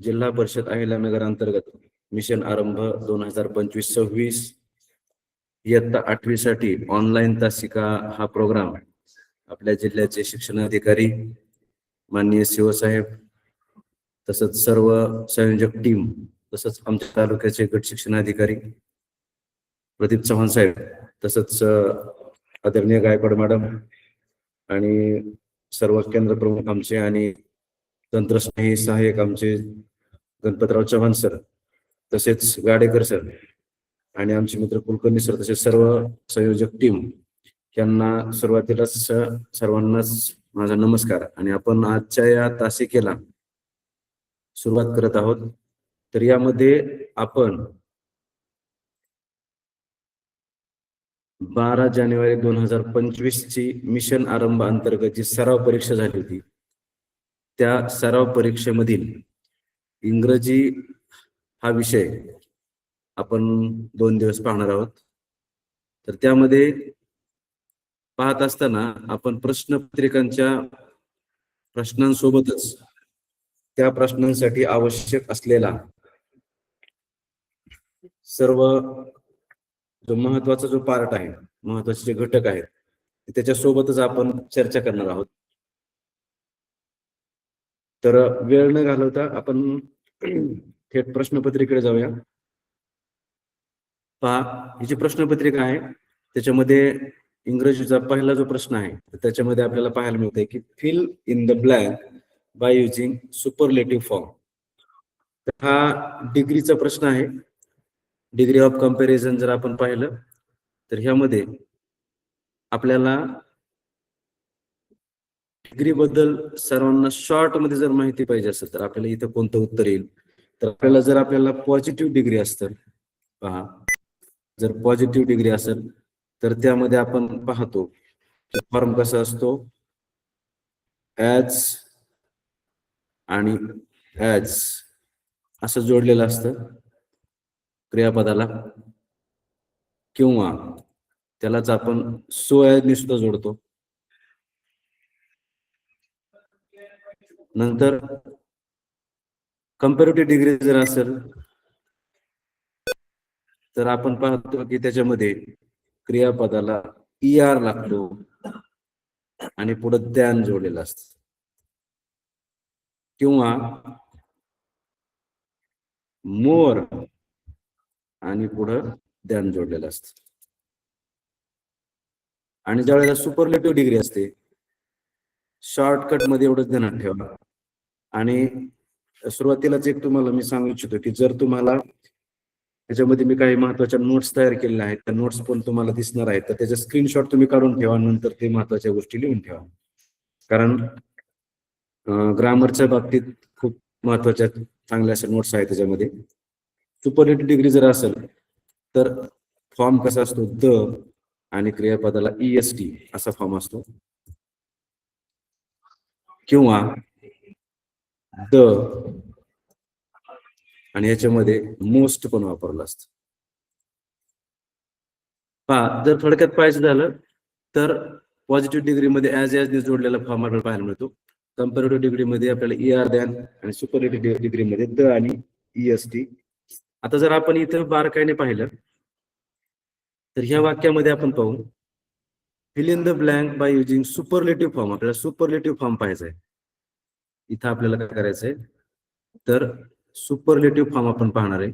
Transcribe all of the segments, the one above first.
जिल्हा परिषद अहिल्यानगर अंतर्गत मिशन आरंभ 2025-26 इयत्ता 8वी साठी ऑनलाईन तासिका हा प्रोग्राम आपल्या जिल्ह्याचे शिक्षणाधिकारी माननीय सीओ साहेब, तसंच सर्व संयोजक टीम, तसंच आमच्या तालुक्याचे गट शिक्षणाधिकारी प्रदीप चव्हाण साहेब, तसंच आदरणीय गायकवाड मॅडम आणि सर्व केंद्र प्रमुख आमचे आणि तंत्रस्नेही सहाय्यक आमचे गणपतराव चव्हाण सर, तसेच गाडेकर सर आणि आमचे मित्र कुलकर्णी सर, तसेच सर्व संयोजक टीम यांना सुरुवातीला सर्वांनाच माझा नमस्कार. आणि आपण आजच्या या तासिकेला सुरुवात करत आहोत. तर यामध्ये आपण 12 जानेवारी 2025 ची मिशन आरंभ अंतर्गत जी सराव परीक्षा झाली होती, त्या सराव परीक्षेमधील इंग्रजी हा विषय आपण 2 दिवस पाहणार आहोत. तर त्यामध्ये पाहत असताना आपण प्रश्नपत्रिकांच्या प्रश्नांसोबतच त्या प्रश्नांसाठी आवश्यक असलेला सर्व जो महत्वाचा जो पार्ट आहे, महत्वाचे जे घटक आहेत, त्याच्यासोबतच आपण चर्चा करणार आहोत. तर वेळ न घालवता आपण थेट प्रश्नपत्रिकेकडे जाऊया. पहा, ही जी प्रश्नपत्रिका आहे त्याच्यामध्ये इंग्रजीचा पहिला जो प्रश्न आहे त्याच्यामध्ये आपल्याला पाहायला मिळतंय की fill in the blank by using superlative form. हा डिग्रीचा प्रश्न आहे. डिग्री ऑफ कंपॅरिझन जर आपण पाहिलं तर ह्यामध्ये आपल्याला डिग्री बद्दल सर्वांना शॉर्ट मध्ये जर माहिती पाहिजे असेल तर आपल्याला इथं कोणतं उत्तर येईल. तर आपल्याला पॉझिटिव्ह डिग्री असतं, पहा, जर पॉझिटिव्ह डिग्री असेल तर त्यामध्ये आपण पाहतो फॉर्म कसा असतो, ॲज आणि ॲज असं जोडलेलं असतं क्रियापदाला, किंवा त्यालाच आपण सो ॲजने सुद्धा जोडतो. नंतर कंपॅरेटिव्ह डिग्री जर असेल तर आपण पाहतो की त्याच्यामध्ये क्रियापदाला ER लागतो आणि पुढे द्यान जोडलेलं असतं, किंवा मोर आणि पुढं द्यान जोडलेलं असतं. आणि ज्यावेळेला सुपरलेटिव्ह डिग्री असते, शॉर्टकट मध्ये एवढंच ध्यानात ठेवा. आणि सुरुवातीलाच एक तुम्हाला मी सांगू इच्छितो की जर तुम्हाला त्याच्यामध्ये मी काही महत्वाच्या नोट्स तयार केलेल्या आहेत, त्या नोट्स पण तुम्हाला दिसणार आहेत, तर त्याचे स्क्रीनशॉट तुम्ही काढून ठेवा, नंतर ते महत्वाच्या गोष्टी लिहून ठेवा. कारण ग्रामरच्या बाबतीत खूप महत्वाच्या चांगल्या अशा नोट्स आहेत त्याच्यामध्ये. सुपरलेटिव्ह डिग्री जर असेल तर फॉर्म कसा असतो, द आणि क्रियापदाला EST असा फॉर्म असतो, किंवा द आणि याच्यामध्ये मोस्ट पण वापरलं असतं. पहा, जर थोडक्यात पाहायचं झालं तर पॉझिटिव्ह डिग्रीमध्ये ॲज ने जोडलेला फॉर्म आपल्याला पाहायला मिळतो. कंपॅरेटिव्ह डिग्रीमध्ये आपल्याला ER द्यान आणि सुपरलेटिव्ह डिग्रीमध्ये द आणि EST. आता जर आपण इथं बारकाईने पाहिलं तर ह्या वाक्यामध्ये आपण पाहू fill in the blank by using superlative form. आपल्याला सुपरलेटिव्ह फॉर्म पाहायचा आहे. इथं आपल्याला काय करायचंय तर सुपरलेटिव्ह फॉर्म आपण पाहणार आहे.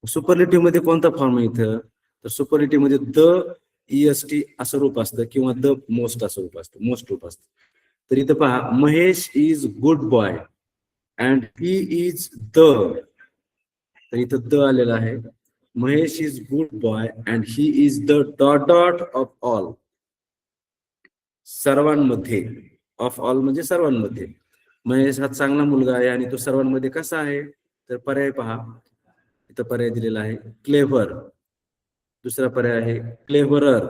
सुपरलेटिव्ह मध्ये कोणता फॉर्म आहे इथं, तर सुपरलेटिव्ह मध्ये द EST असं रूप असतं किंवा द मोस्ट असं रूप असतं, मोस्ट रूप असतं. तर इथं पहा, Mahesh is good boy and he is the, तर इथं द आलेला आहे. Mahesh is good boy and he is the dot dot of all. सर्वांमध्ये, ऑफ ऑल म्हणजे सर्वांमध्ये. महेश हा चांगला मुलगा आहे आणि तो सर्वांमध्ये कसा आहे, तर पर्याय पहा, इथं पर्याय दिलेला आहे क्लेव्हर, दुसरा पर्याय आहे क्लेव्हरर,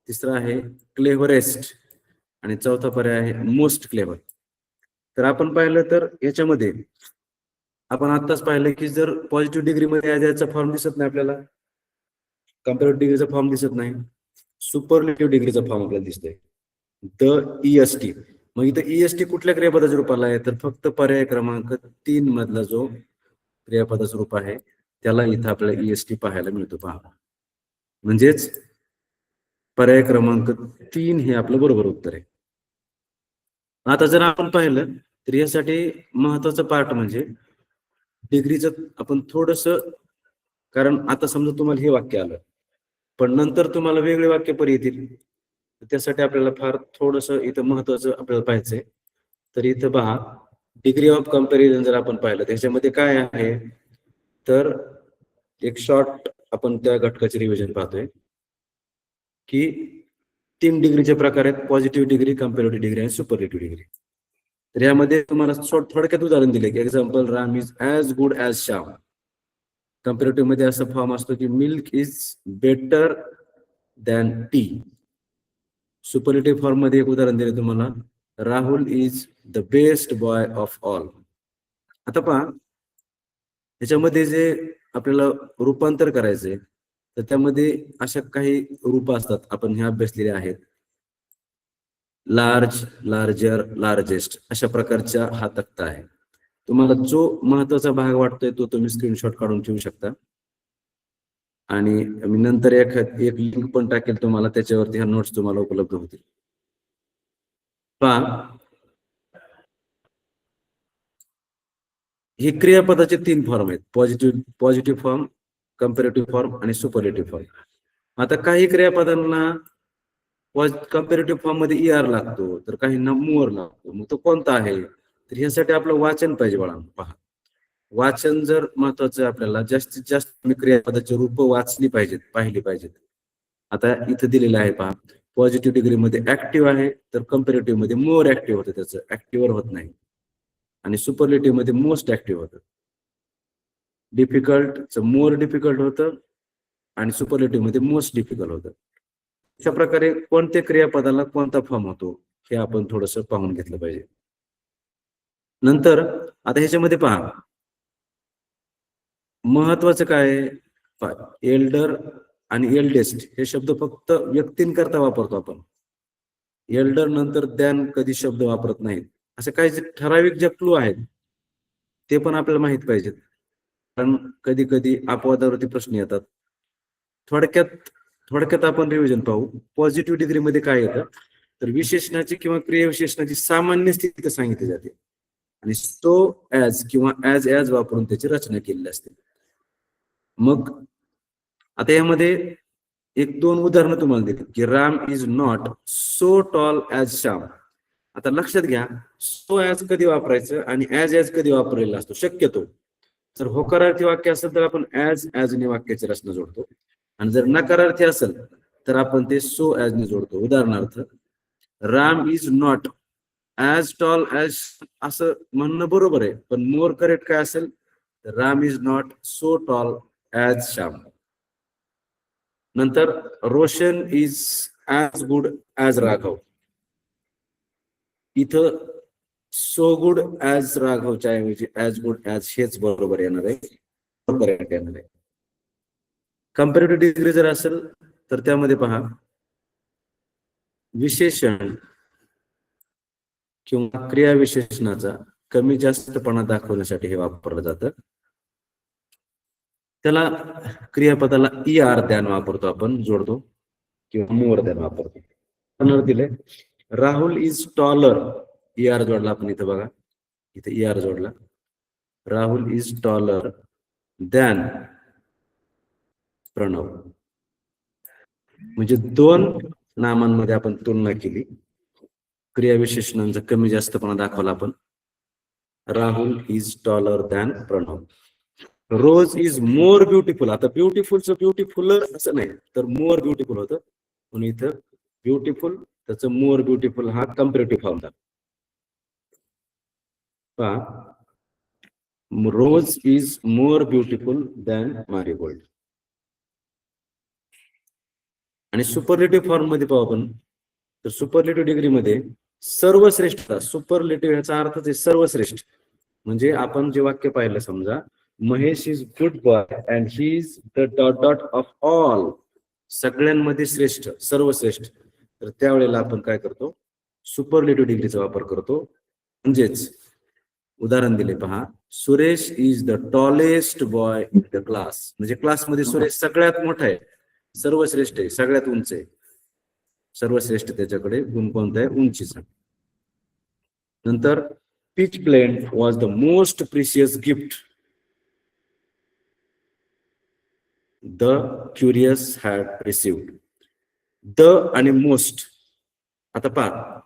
तिसरा आहे क्लेव्हरेस्ट आणि चौथा पर्याय आहे मोस्ट क्लेव्हर. तर आपण पाहिलं तर याच्यामध्ये आपण आत्ताच पाहिलं की जर पॉझिटिव्ह डिग्रीमध्ये याचा फॉर्म दिसत नाही आपल्याला, कंपॅरेटिव्ह डिग्रीचा फॉर्म दिसत नाही, सुपरलेटिव्ह डिग्रीचा फॉर्म आपल्याला दिसतोय द EST. मग इथं ईएसटी कुठल्या क्रियापदाच्या रूपाला आहे, तर फक्त पर्याय क्रमांक 3 मधला जो क्रियापदाचं रूप आहे त्याला इथं आपल्याला ईएसटी पाहायला मिळतो. पहा, म्हणजेच पर्याय क्रमांक 3 हे आपलं बरोबर उत्तर आहे. आता जर आपण पाहिलं तर यासाठी महत्वाचं पार्ट म्हणजे डिग्रीचं आपण थोडस, कारण आता समजा तुम्हाला हे वाक्य आलं पण नंतर तुम्हाला वेगळे वाक्य पण येतील, त्यासाठी आपल्याला फार थोडस इथं महत्वाचं आपल्याला पाहायचंय. तर इथं पहा, डिग्री ऑफ कम्पॅरिझन जर आपण पाहिलं त्याच्यामध्ये काय आहे, तर एक शॉर्ट आपण त्या घटकाचे रिव्हिजन पाहतोय की 3 डिग्रीचे प्रकार आहेत: पॉझिटिव्ह डिग्री, कम्पॅरेटिव्ह डिग्री आणि सुपरलेटिव्ह डिग्री. तर यामध्ये तुम्हाला थोडक्यात उदाहरण दिले की example, Ram is as good as Shyam. Comparative मध्ये असा फॉर्म असतो की milk is better than T. Superlative form मध्ये एक उदाहरण दिले तुम्हाला, Rahul is the best boy of all. आता पहा, त्याच्यामध्ये जे आपल्याला रूपांतर करायचंय तर त्यामध्ये अशा काही रूप असतात, आपण ह्या अभ्यासलेले आहेत. लार्ज, लार्जर, लार्जेस्ट अशा प्रकारचा हा तक्ता आहे. तुम्हाला जो महत्वाचा भाग वाटतोय तो तुम्ही स्क्रीनशॉट काढून ठेवू शकता आणि मी नंतर एक लिंक पण टाकेल तुम्हाला, त्याच्यावरती ह्या नोट्स तुम्हाला उपलब्ध होतील. पहा, हे क्रियापदाचे 3 फॉर्म आहेत: पॉझिटिव्ह फॉर्म, कम्पॅरेटिव्ह फॉर्म आणि सुपरलेटिव्ह फॉर्म. आता काही क्रियापदांना कम्पॅरेटिव्ह फॉर्म मध्ये ईआर लागतो तर काहींना मोर लागतो. मग तो कोणता आहे, तर ह्यासाठी आपलं वाचन पाहिजे बाळांनो. पहा, वाचन जर महत्वाचं आपल्याला, जास्तीत जास्त क्रियापदाची रूप वाचली पाहिजेत, पाहिली पाहिजेत. आता इथं दिलेलं आहे पहा, पॉझिटिव्ह डिग्री मध्ये ऍक्टिव्ह आहे तर कम्पॅरेटिव्ह मध्ये मोर ऍक्टिव्ह होतं, त्याचं ऍक्टिव्हर होत नाही. आणि सुपरलेटिव्ह मध्ये मोस्ट ऍक्टिव्ह होतं. डिफिकल्ट मोर डिफिकल्ट होतं आणि सुपरलेटिव्ह मध्ये मोस्ट डिफिकल्ट होतं. अशा प्रकारे कोणत्या क्रियापदाला कोणता फॉर्म होतो हे आपण थोडस पाहून घेतलं पाहिजे. नंतर आता ह्याच्यामध्ये पहा, महत्वाचं काय, एल्डर आणि एल्डेस्ट हे शब्द फक्त व्यक्तींकरता वापरतो आपण. एल्डर नंतर दॅन कधी शब्द वापरत नाहीत. असे काही ठराविक जे क्लू आहेत ते पण आपल्याला माहित पाहिजेत, कारण कधी कधी अपवादावरती प्रश्न येतात. थोडक्यात आपण रिव्हिजन पाहू. पॉझिटिव्ह डिग्री मध्ये काय येतं, तर विशेषणाची किंवा क्रियाविशेषणाची सामान्य स्थिती सांगितली जाते आणि तो ॲज किंवा ॲज वापरून त्याची रचना केलेली असते. मग आता यामध्ये 1-2 उदाहरणं तुम्हाला देतील की Ram is not so tall as Shyam. आता लक्षात घ्या, सो ॲज कधी वापरायचं आणि ॲज कधी वापरलेला असतो. शक्यतो जर होकारार्थी वाक्य असेल तर आपण ॲजने वाक्याची रचना जोडतो आणि जर नकारार्थी असेल तर आपण ते सो ॲजने जोडतो. उदाहरणार्थ, Ram is not as tall as असं म्हणणं बरोबर आहे, पण मोर करेक्ट काय असेल, तर Ram is not so tall as Shyam. नंतर, Roshan is as good as Raghav. इथं सो गुड ॲज राघवच्या ऐवजी ॲज गुड ॲज हेच बरोबर येणार आहे, करेक्ट येणार आहे. कम्पॅरेटिव्ह डिग्री जर असेल तर त्यामध्ये पहा, विशेषण किंवा क्रियाविशेषणाचा कमी जास्तपणा दाखवण्यासाठी हे वापरलं जातं. त्याला क्रियापदाला ईआर दॅन वापरतो आपण, जोडतो किंवा मोर दॅन वापरतो. दिले, राहुल इज टॉलर, ईआर जोडला आपण इथं बघा, इथे ईआर जोडला. Rahul is taller than Pranav. म्हणजे 2 नामांमध्ये आपण तुलना केली, क्रियाविशेषणांचा कमी जास्तपणा दाखवला आपण. Rahul is taller than Pranav. Rose is more beautiful. आता ब्युटिफुलचं ब्युटिफुलर असं नाही तर मोर ब्युटिफुल होतं, म्हणून इथं ब्युटिफुल त्याचं मोर ब्युटिफुल हा कम्पॅरेटिव्ह फॉर्म झाला. Rose is more beautiful than marigold. आणि सुपरलेटिव्ह फॉर्म मध्ये पाहू आपण, तर सुपरलेटिव्ह डिग्री मध्ये सर्वश्रेष्ठ. सुपरलेटिव्ह याचा अर्थच आहे सर्वश्रेष्ठ. म्हणजे आपण जे वाक्य पाहिलं, समजा Mahesh is good boy and he is the dot dot of all, सगळ्यांमध्ये श्रेष्ठ, सर्वश्रेष्ठ. तर त्यावेळेला आपण काय करतो, सुपरलेटिव्ह डिग्रीचा वापर करतो. म्हणजेच उदाहरण दिले पहा, Suresh is the tallest boy in the class. म्हणजे क्लासमध्ये सुरेश सगळ्यात मोठा आहे, सर्वश्रेष्ठ आहे, सगळ्यात उंच आहे. सर्वश्रेष्ठ त्याच्याकडे गुण कोणता आहे? उंचीचा. नंतर peach blend was the most precious gift the curious had received. The आणि मोस्ट. आता पहा,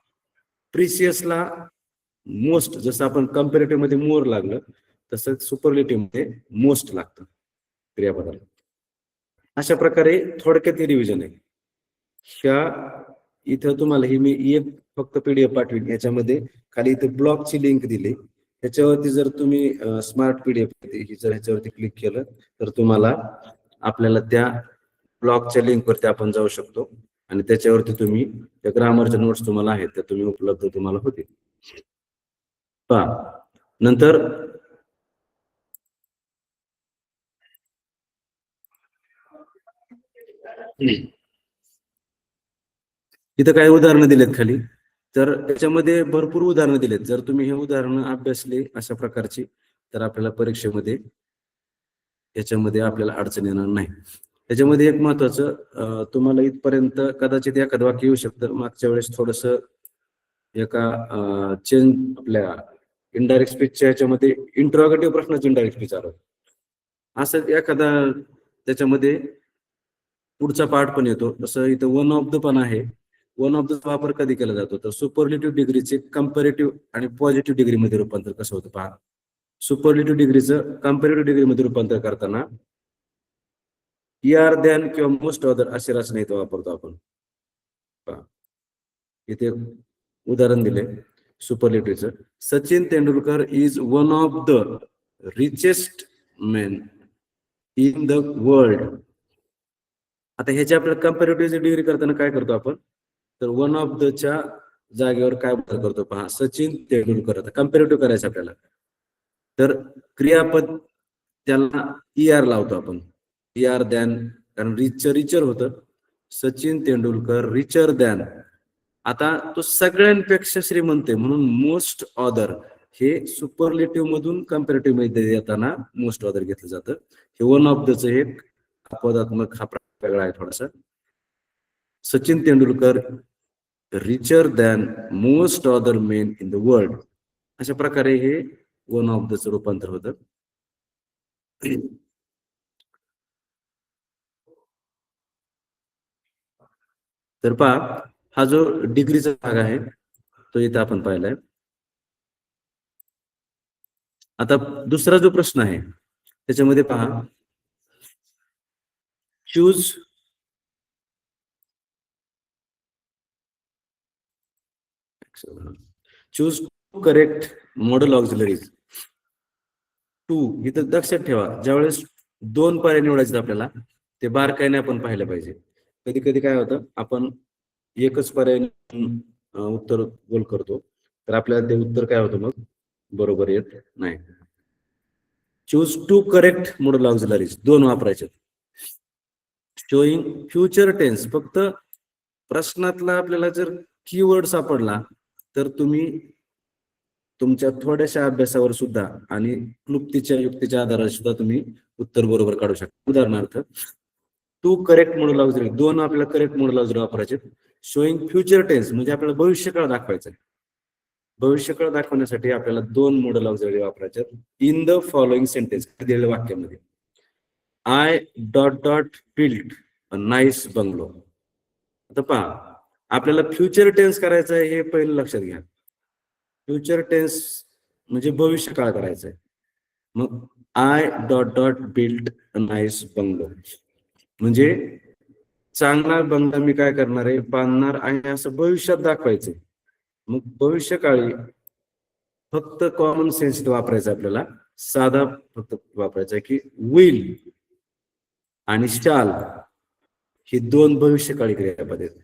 प्रिशियसला मोस्ट, जसं आपण कंपॅरेटिव्ह मध्ये मोर लागलं तसं सुपरलेटिव्ह मध्ये मोस्ट लागतं क्रियापदाला. अशा प्रकारे थोडक्यात रिव्हिजन आहे. ह्या इथं तुम्हाला ही मी एक फक्त पीडीएफ पाठवीन, याच्यामध्ये खाली इथे ब्लॉगची लिंक दिली, त्याच्यावरती जर तुम्ही स्मार्ट पीडीएफ जर ह्याच्यावरती क्लिक केलं तर तुम्हाला आपल्याला त्या ब्लॉगच्या लिंकवरती आपण जाऊ शकतो आणि त्याच्यावरती तुम्ही त्या ग्रामरच्या नोट्स तुम्हाला आहेत त्या तुम्ही उपलब्ध तुम्हाला होतील. पहा नंतर इथं काही उदाहरणं दिलेत खाली, तर त्याच्यामध्ये भरपूर उदाहरणं दिलेत. जर तुम्ही हे उदाहरणं अभ्यासले अशा प्रकारची तर आपल्याला परीक्षेमध्ये याच्यामध्ये आपल्याला अडचण येणार नाही. त्याच्यामध्ये एक महत्वाचं तुम्हाला इथपर्यंत कदाचित एखादं वाक्य येऊ शकतं. मागच्या वेळेस थोडस एका चेंज आपल्या इनडायरेक्ट स्पीचच्या याच्यामध्ये इंट्रोगेटिव्ह प्रश्नाचं इनडायरेक्ट स्पीच आलं, असं एखादा त्याच्यामध्ये पुढचा पार्ट पण येतो. तसं इथं वन ऑफ द पण आहे. वन ऑफ द वापर कधी केला जातो तर सुपरलेटिव्ह डिग्रीचे कंपॅरेटिव्ह आणि पॉझिटिव्ह डिग्रीमध्ये रूपांतर कसं होतं पहा. सुपरलेटिव्ह डिग्रीचं कंपॅरेटिव्ह डिग्रीमध्ये रूपांतर करताना ER दॅन किंवा मोस्ट अदर अशी रचना इथं वापरतो आपण. इथे उदाहरण दिले सुपरलेटिव्हचं. Sachin Tendulkar is one of the richest man in the world. आता ह्याची आपल्याला कंपॅरेटिव्ह डिग्री करताना काय करतो आपण तर वन ऑफ द च्या जागेवर काय बदल करतो पहा, सचिन तेंडुलकर. आता कंपॅरेटिव्ह करायचं आपल्याला तर क्रियापद त्याला ER लावतो आपण, ER दॅन, कारण रिचर होतं. Sachin Tendulkar richer than. आता तो सगळ्यांपेक्षा श्रीमंत आहे म्हणून मोस्ट ऑदर हे सुपरलेटिव्ह मधून कंपॅरेटिव्ह मध्ये येताना मोस्ट ऑदर घेतलं जातं. हे वन ऑफ दच एक अपवादात्मक हा वेगळा आहे थोडासा. Sachin Tendulkar richer than most other men in the world. अशा प्रकारे हे वन ऑफ दच रूपांतर होतं. तर पहा, हा जो डिग्रीचा भाग आहे तो इथं आपण पाहिलाय. आता दुसरा जो प्रश्न आहे त्याच्यामध्ये पहा, choose correct modal auxiliaries. Two इथं लक्षात ठेवा, ज्यावेळेस दोन पर्याय निवडायचे आपल्याला ते बारकाईने आपण पाहिलं पाहिजे. कधी कधी काय होतं आपण एकच पर्याय उत्तर गोल करतो तर आपल्याला ते उत्तर काय होतं मग बरोबर येत नाही. Choose two correct modal auxiliaries दोन वापरायचे. शोईंग फ्युचर टेन्स, फक्त प्रश्नातला आपल्याला जर कीवर्ड सापडला तर तुम्ही तुमच्या थोड्याशा अभ्यासावर सुद्धा आणि क्लुप्तीच्या युक्तीच्या आधारावर सुद्धा तुम्ही उत्तर बरोबर काढू शकता. उदाहरणार्थ टू करेक्ट मॉडेल ऑक्झिलरी, दोन आपल्याला करेक्ट मॉडेल ऑक्झिलरी वापरायचे. शोईंग फ्युचर टेन्स म्हणजे आपल्याला भविष्यकाळ दाखवायचं आहे. भविष्यकाळ दाखवण्यासाठी आपल्याला दोन मॉडेल ऑक्झिलरी वापरायचे. इन द फॉलोइंग सेंटेन्स दिलेल्या वाक्यामध्ये I dot dot built a nice bungalow. आता पहा, आपल्याला फ्युचर टेन्स करायचं आहे हे पहिलं लक्षात घ्या. फ्युचर टेन्स म्हणजे भविष्य काळ करायचं आहे. मग I dot dot built a nice bungalow म्हणजे चांगला बंगला मी काय करणार आहे बांधणार आहे असं भविष्यात दाखवायचंय. मग भविष्यकाळी फक्त कॉमन सेन्स वापरायचा आपल्याला, साधा फक्त वापरायचा आहे की विल आणि शाल ही दोन भविष्यकाळी क्रियापद आहेत,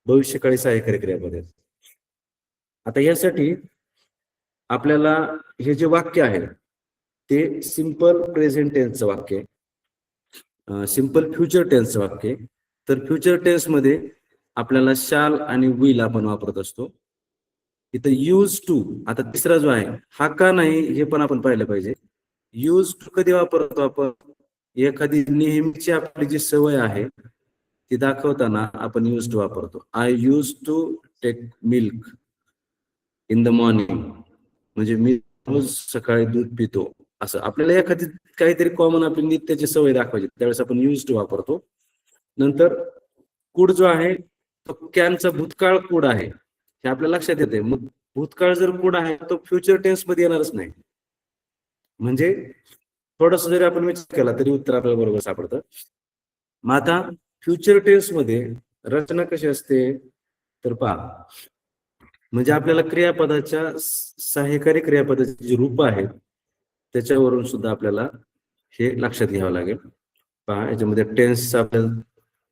भविष्यकाळी सहाय्यकारी क्रियापद आहेत. आता यासाठी आपल्याला हे जे वाक्य आहे ते सिंपल प्रेझेंट टेन्सचं वाक्य आहे, सिंपल फ्युचर टेन्सचं वाक्य आहे. तर फ्युचर टेन्स मध्ये आपल्याला शाल आणि विल आपण वापरत असतो. इथं यूज टू, आता तिसरा जो आहे हा का नाही हे पण आपण पाहिलं पाहिजे. यूज टू कधी वापरतो आपण? एखादी नेहमीची आपली जी सवय आहे ती दाखवताना आपण यूज टू वापरतो. I use to take milk in the morning, म्हणजे मी रोज सकाळी दूध पितो. असं आपल्याला एखादी काहीतरी कॉमन आपली नित्याची सवय दाखवायची, त्यावेळेस आपण यूज टू वापरतो. नंतर कुड जो आहे तो कॅनचा भूतकाळ कुड आहे हे आपल्या लक्षात येते. मग भूतकाळ जर कुड आहे तो फ्युचर टेन्स मध्ये येणारच नाही. म्हणजे थोडस जरी आपण विचार केला तरी उत्तर आपल्याला बरोबर सापडतं. मग आता फ्युचर टेन्स मध्ये रचना कशी असते तर पहा, म्हणजे आपल्याला क्रियापदाच्या सहाय्यकारी क्रियापदाची जी रूप आहेत त्याच्यावरून सुद्धा आपल्याला हे लक्षात घ्यावं लागेल. पहा याच्यामध्ये टेन्स आपल्याला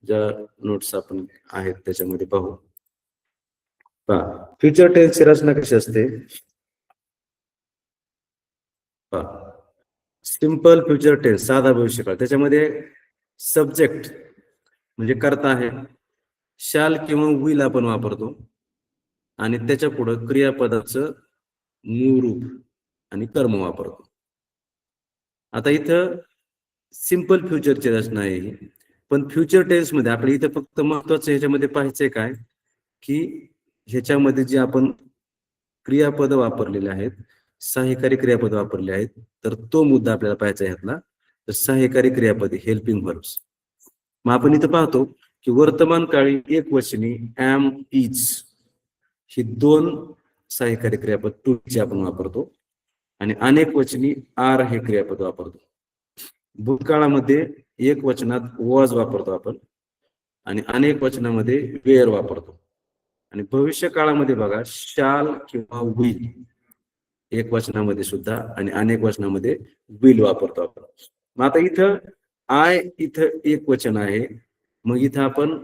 ज्या नोट्स आपण आहेत त्याच्यामध्ये पाहू. पहा फ्युचर टेन्सची रचना कशी असते. पहा सिंपल फ्युचर टेन्स, साधा भविष्यकाळ, त्याच्यामध्ये सब्जेक्ट म्हणजे कर्ता आहे, शाल किंवा विल आपण वापरतो आणि त्याच्या पुढं क्रियापदाचं मूळ रूप आणि कर्म वापरतो. आता इथं सिंपल फ्युचरची रचना आहे ही. पण फ्युचर टेन्स मध्ये आपल्या इथं फक्त महत्वाचं ह्याच्यामध्ये पाहायचंय काय की ह्याच्यामध्ये जे आपण क्रियापद वापरलेले आहेत, सहाय्यकारी क्रियापद वापरले आहेत, तर तो मुद्दा आपल्याला पाहायचा आहे ह्यातला. तर सहाय्यकारी क्रियापदे हेल्पिंग व्हर्ब्स. मग आपण इथं पाहतो की वर्तमान काळी एक वचनी एम इज ही दोन सहाय्यकारी क्रियापद टू चे आपण वापरतो आणि अनेक वचनी आर हे क्रियापद वापरतो. भूतकाळामध्ये एक वचनात वॉज वापरतो आपण आणि अनेक वचनामध्ये वेअर वापरतो. आणि भविष्य काळामध्ये बघा शाल किंवा विल एक वचनामध्ये सुद्धा आणि अनेक वचनामध्ये विल वापरतो आपण. मग आता इथं इथं एक वचन आहे, मग इथं आपण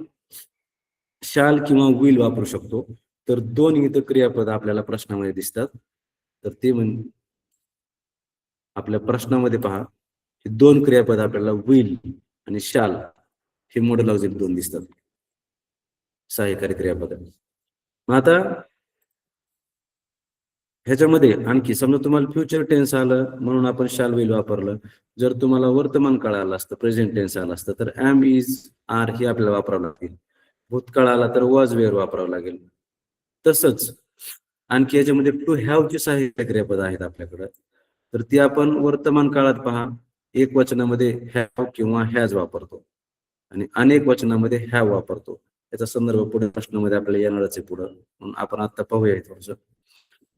शाल किंवा विल वापरू शकतो. तर दोन इथं क्रियापद आपल्याला प्रश्नामध्ये दिसतात. तर ते म्हणजे आपल्या प्रश्नामध्ये पहा दोन क्रियापद आपल्याला विल आणि शाल हे मॉडेल ऑक्झिलरी दोन दिसतात, सहाय्यकारी क्रियापद. मग आता ह्याच्यामध्ये आणखी समजा तुम्हाला फ्युचर टेन्स आलं म्हणून आपण शाल विल वापरलं. जर तुम्हाला वर्तमान काळ आला असतं, प्रेझेंट टेन्स आला असतं, तर एम इज आर ही आपल्याला वापरावं लागेल. भूतकाळ आला तर वॉज वेअर वापरावं लागेल. तसंच आणखी याच्यामध्ये टू हॅव ची सहाय्यकारी क्रियापद आहेत आपल्याकडे, तर ती आपण वर्तमान काळात पहा एक वचनामध्ये हॅव किंवा हॅज वापरतो आणि अनेक वचनामध्ये हॅव वापरतो. याचा संदर्भ पुढे प्रश्नामध्ये आपल्याला येणारच आहे पुढं, म्हणून आपण आता पाहूया थोडस.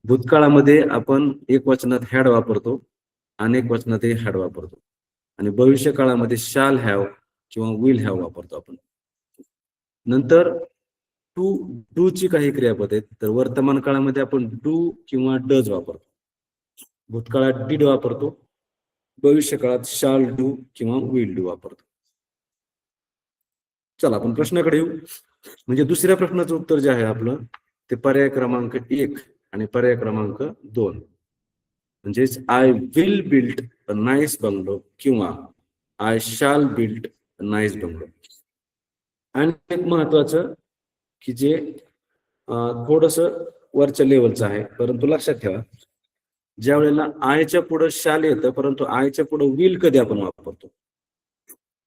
भूतकाळामध्ये आपण एक वचनात हॅड वापरतो, अनेक वचनात हॅड वापरतो आणि भविष्य काळामध्ये शाल हॅव किंवा विल हॅव वापरतो आपण. नंतर डू ची काही क्रियापद आहेत, तर वर्तमान काळामध्ये आपण डू किंवा डज वापरतो, भूतकाळात डिड वापरतो, भविष्य काळात शाल डू किंवा विल डू वापरतो. चला आपण प्रश्नाकडे येऊ. म्हणजे दुसऱ्या प्रश्नाचं उत्तर जे आहे आपलं ते पर्याय क्रमांक 1 आणि पर्याय क्रमांक 2. म्हणजेच I will build a nice bungalow किंवा आय शाल बिल्ड अ नाईस बंगलो. आणि एक महत्वाचं की जे थोडस वरच्या लेवलचं आहे, परंतु लक्षात ठेवा ज्या वेळेला आयच्या पुढे शाल येतं परंतु आयच्या पुढे विल कधी आपण वापरतो,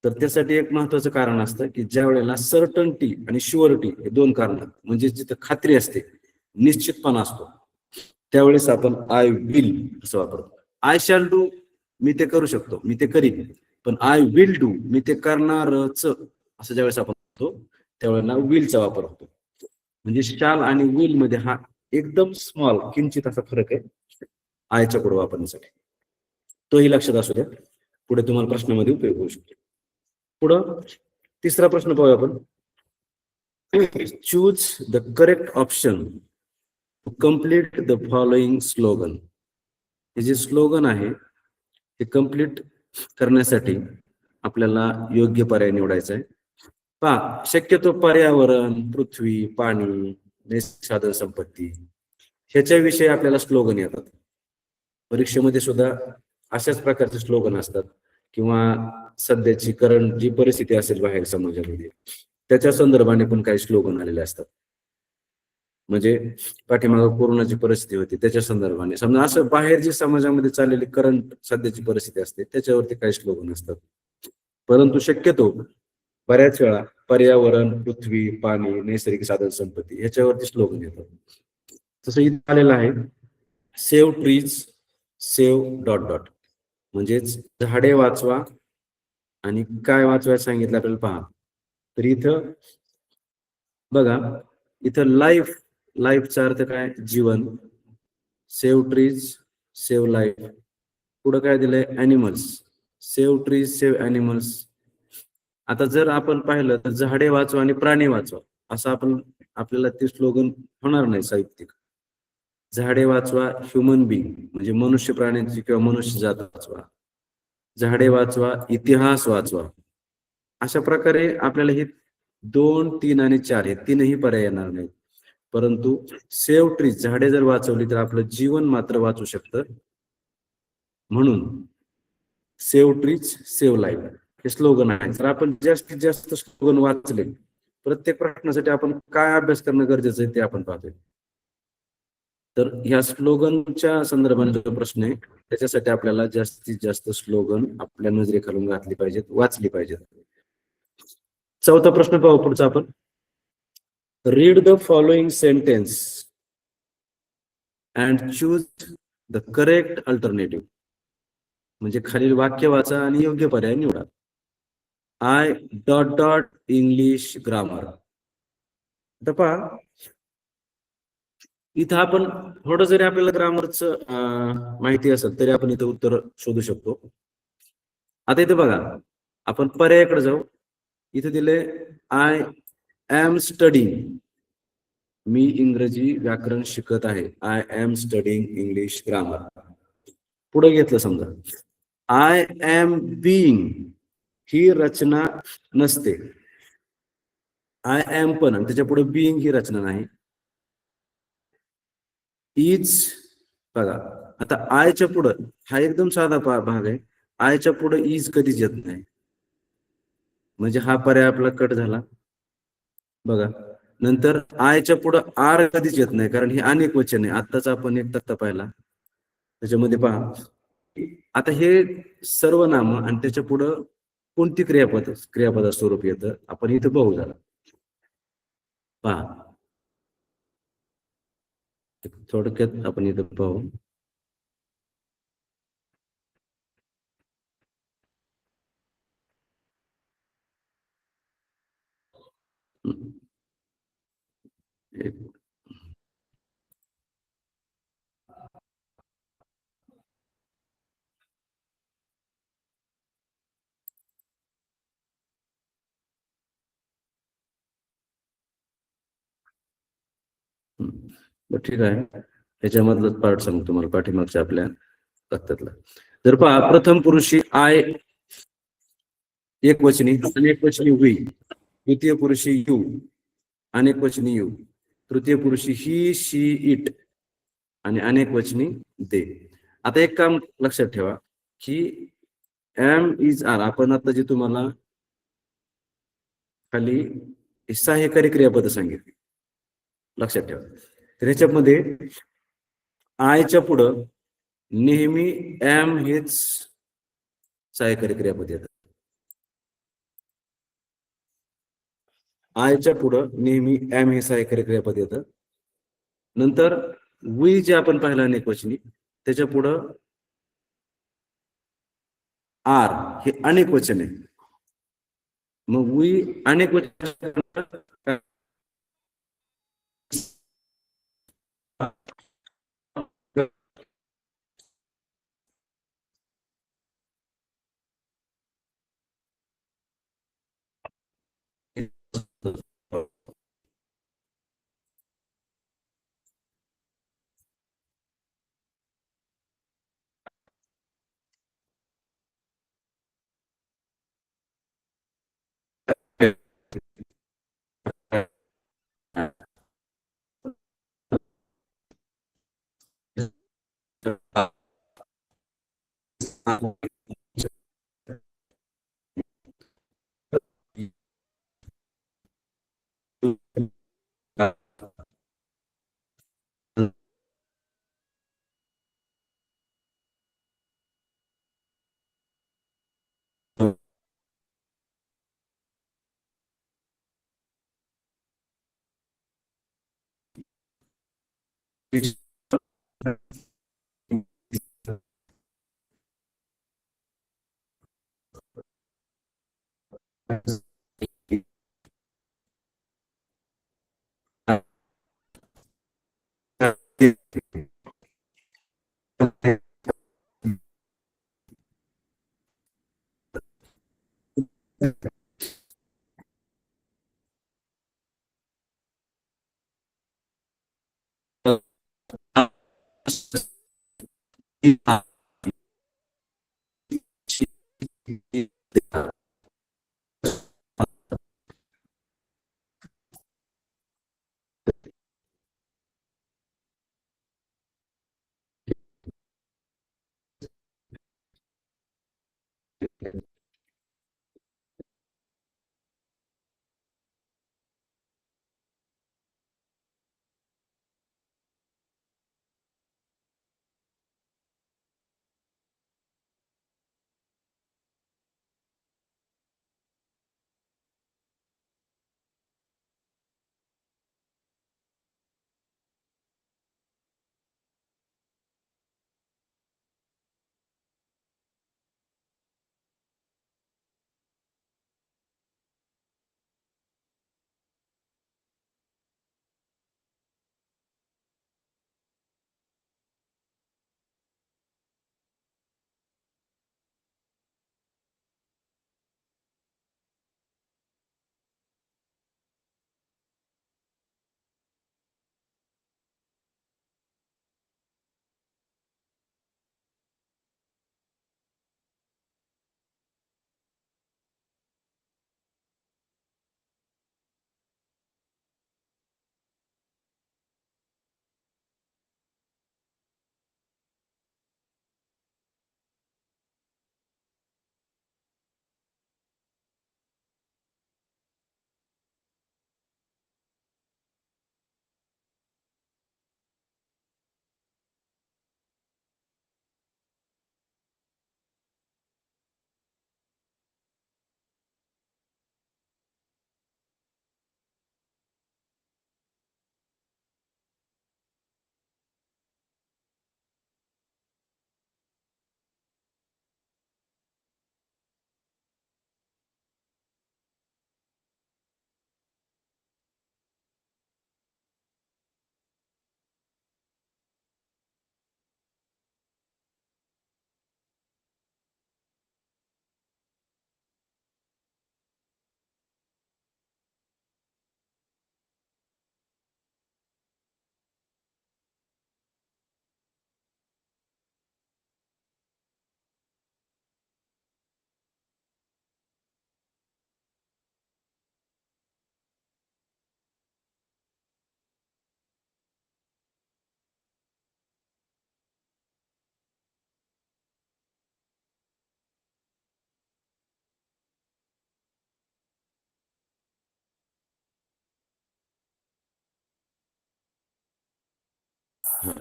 तर त्यासाठी एक महत्वाचं कारण असतं की ज्या वेळेला सर्टन्टी आणि शुअरिटी हे दोन कारण, म्हणजे जिथं खात्री असते, निश्चितपणा असतो, त्यावेळेस आपण आय विल असं वापरतो. आय शॅल डू मी ते करू शकतो, मी ते करीन, पण आय विल डू मी ते करणारच असं ज्यावेळेस आपण म्हणतो त्यावेळेला विलचा वापर होतो. म्हणजे शाल आणि विल मध्ये हा एकदम स्मॉल किंचित असा फरक आहे आयच्या पुढे वापरण्यासाठी, तोही लक्षात असू द्या, पुढे तुम्हाला प्रश्नामध्ये उपयोग होऊ शकतो. पुढं तिसरा प्रश्न पाहूया आपण. Choose the correct option to complete the following slogan. हे जे स्लोगन आहे ते कम्प्लीट करण्यासाठी आपल्याला योग्य पर्याय निवडायचा आहे. पहा शक्यतो पर्यावरण, पृथ्वी, पाणी, नैसर्गिक संपत्ती ह्याच्याविषयी आपल्याला स्लोगन येतात. परीक्षेमध्ये सुद्धा अशाच प्रकारचे स्लोगन असतात किंवा सध्याची करंट जी परिस्थिती असेल बाहेर समाजामध्ये त्याच्या संदर्भाने पण काही स्लोगन आलेले असतात. म्हणजे पाठीमागे कोरोनाची परिस्थिती होती त्याच्या संदर्भाने, समजा असं बाहेर जी समाजामध्ये चाललेली करंट सध्याची परिस्थिती असते त्याच्यावरती काही स्लोगन असतात. परंतु शक्यतो बऱ्याच वेळा पर्यावरण, पृथ्वी, पाणी, नैसर्गिक साधन संपत्ती ह्याच्यावरती स्लोगन येतात. तसं इथं आलेलं आहे, save trees, save dot dot. म्हणजेच झाडे वाचवा आणि काय वाचवायला सांगितलं आपल्याला पहा. तर इथं बघा, इथं लाईफचा अर्थ काय? जीवन. Save trees, save life. पुढं काय दिलंय? Animals. Save trees, save animals. आता जर आपण पाहिलं तर झाडे वाचवा आणि प्राणी वाचवा असं आपल्याला ते स्लोगन होणार नाही साहित्यिक. झाडे वाचवा, ह्युमन बिंग म्हणजे मनुष्य प्राण्यांची किंवा मनुष्य जात वाचवा. झाडे वाचवा, इतिहास वाचवा. अशा प्रकारे आपल्याला हे 2, 3 आणि 4 हे तीनही पर्याय येणार नाहीत. परंतु सेव्ह ट्रीज, झाडे जर वाचवली तर आपलं जीवन मात्र वाचू शकतं. म्हणून सेव्ह ट्रीज, सेव्ह लाईफ हे स्लोगन आहे. जर आपण जास्तीत जास्त स्लोगन वाचले, प्रत्येक प्रश्नासाठी आपण काय अभ्यास करणं गरजेचं आहे ते आपण पाहतोय. तर ह्या स्लोगनच्या संदर्भाने जो प्रश्न आहे त्याच्यासाठी आपल्याला जास्तीत जास्त स्लोगन आपल्या नजरेखालून घातली पाहिजेत, वाचली पाहिजेत. चौथा प्रश्न पाहू पुढचा आपण. Read the following sentence and choose the correct alternative. म्हणजे खालील वाक्य वाचा आणि योग्य पर्याय निवडा. I dot dot English grammar. आता पहा, इथं आपण थोडं जरी आपल्याला ग्रामरचं माहिती असेल तरी आपण इथं उत्तर शोधू शकतो. आता इथे बघा, आपण पर्यायाकडे जाऊ. इथे दिले आय एम स्टडींग. मी इंग्रजी व्याकरण शिकत आहे. I am studying English grammar. पुढे घेतलं समजा आय एम बीइंग, ही रचना नसते. आय एम पण आणि त्याच्या पुढे बीइंग ही रचना नाही. इज बघा, आता आयच्या पुढं हा एकदम साधा भाग आहे. आयच्या पुढे इज कधीच येत नाही, म्हणजे हा पर्याय आपला कट झाला. बघा, नंतर आयच्या पुढं आर कधीच येत नाही कारण हे अनेक वचन आहे. आत्ताच आपण एक तक्ता पाहिला त्याच्यामध्ये पहा. आता हे सर्वनाम आणि त्याच्या पुढं कोणती क्रियापद स्वरूप येतं आपण इथं पाहू जरा. पहा, थोडक्यात आपण इथं पाहू. ठीक आहे, त्याच्यामधलं पार्ट सांगतो तुम्हाला पाठीमागच्या आपल्या तक्त्यातला. जर पहा, प्रथम पुरुषी आय एक वचनी, अनेक वचनी वी, द्वितीय पुरुषी यू, अनेक वचनी यू, तृतीय पुरुषी ही, शी, इट आणि अनेक वचनी दे. आता एक काम लक्षात ठेवा की एम इज आर आपण आता जे तुम्हाला खाली सहाय्यकारी क्रियापद सांगितली लक्षात ठेवा. तर ह्याच्यामध्ये आयच्या पुढं नेहमी एम हेच सहाय्यकारी क्रियापद येतं. आयच्या पुढं नेहमी एम हे सहाय्यकारी क्रियापद येतं. नंतर वी जे आपण पाहिलं अनेक वचनी त्याच्या पुढं आर हे अनेक वचन आहे. मग वी अनेक वचन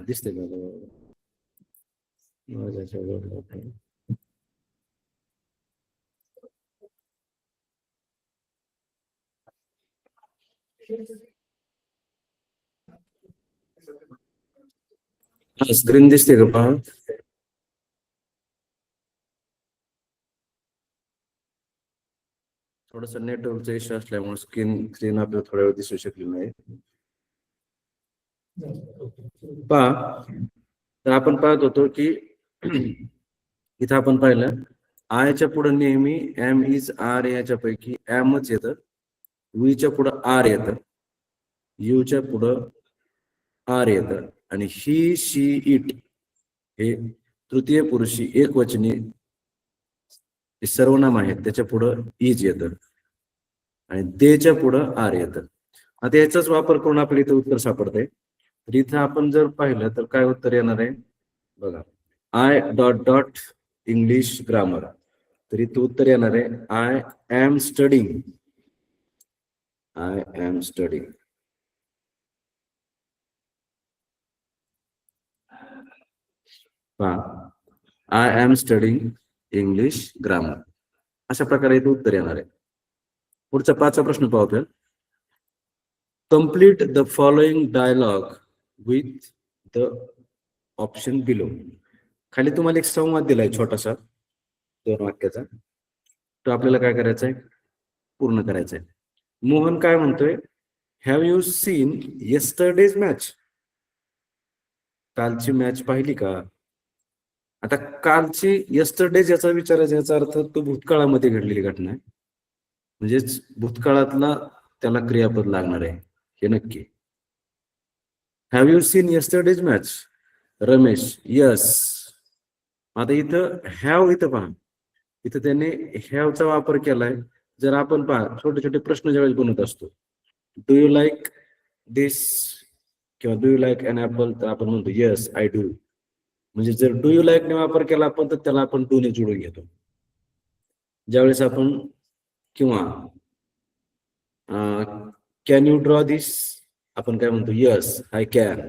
दिसते का माझ्या स्क्रीन दिसते का पहा. थोडस नेटवर्कचा इश्यू असल्यामुळे स्क्रीन आपल्याला थोड्या वेळ दिसू शकली नाही. पहा, तर आपण पाहत होतो की इथं आपण पाहिलं आयच्या पुढे नेहमी एम इज आर याच्यापैकी एमच येतं, वीच्या पुढं आर येतं, यूच्या पुढं आर येतं आणि ही शी इट हे तृतीय पुरुषी एकवचनी सर्वनाम आहेत त्याच्या पुढं इज येतं आणि देच्या पुढं आर येतं. आता याचाच वापर करून आपल्या इथं उत्तर सापडतंय. तर इथं आपण जर पाहिलं तर काय उत्तर येणार आहे बघा, I dot dot English grammar. तर इथं उत्तर येणार आहे I am studying, I am studying. I am studying English grammar. अशा प्रकारे इथं उत्तर येणार आहे. पुढचा 5वा प्रश्न पाहूया. Complete the following dialogue with option below. खाली तुम्हाला एक संवाद दिलाय छोटासा 2 वाक्याचा. तो आपल्याला काय करायचा आहे, पूर्ण करायचा आहे. मोहन काय म्हणतोय, have you seen yesterday's match? कालची मॅच पाहिली का? आता कालची येस्टरडेज याचा विचारायचा, याचा अर्थ तो भूतकाळामध्ये घडलेली घटना आहे, म्हणजेच भूतकाळातला त्याला क्रियापद लागणार आहे हे नक्की. Have you seen yesterday's match? Ramesh, yes. आता इथं हॅव, इथं पहा, इथं त्याने हॅवचा वापर केलाय. जर आपण पहा, छोटे छोटे प्रश्न ज्यावेळेस बनवत असतो, डू यू लाईक दिस किंवा do you like an apple, तर आपण म्हणतो येस आय डू. म्हणजे जर डू यू लाईक ने वापर केला आपण, तर त्याला आपण डू ने जोडून घेतो. ज्यावेळेस आपण किंवा कॅन यू ड्रॉ दिस, आपण काय म्हणतो, येस आय कॅन.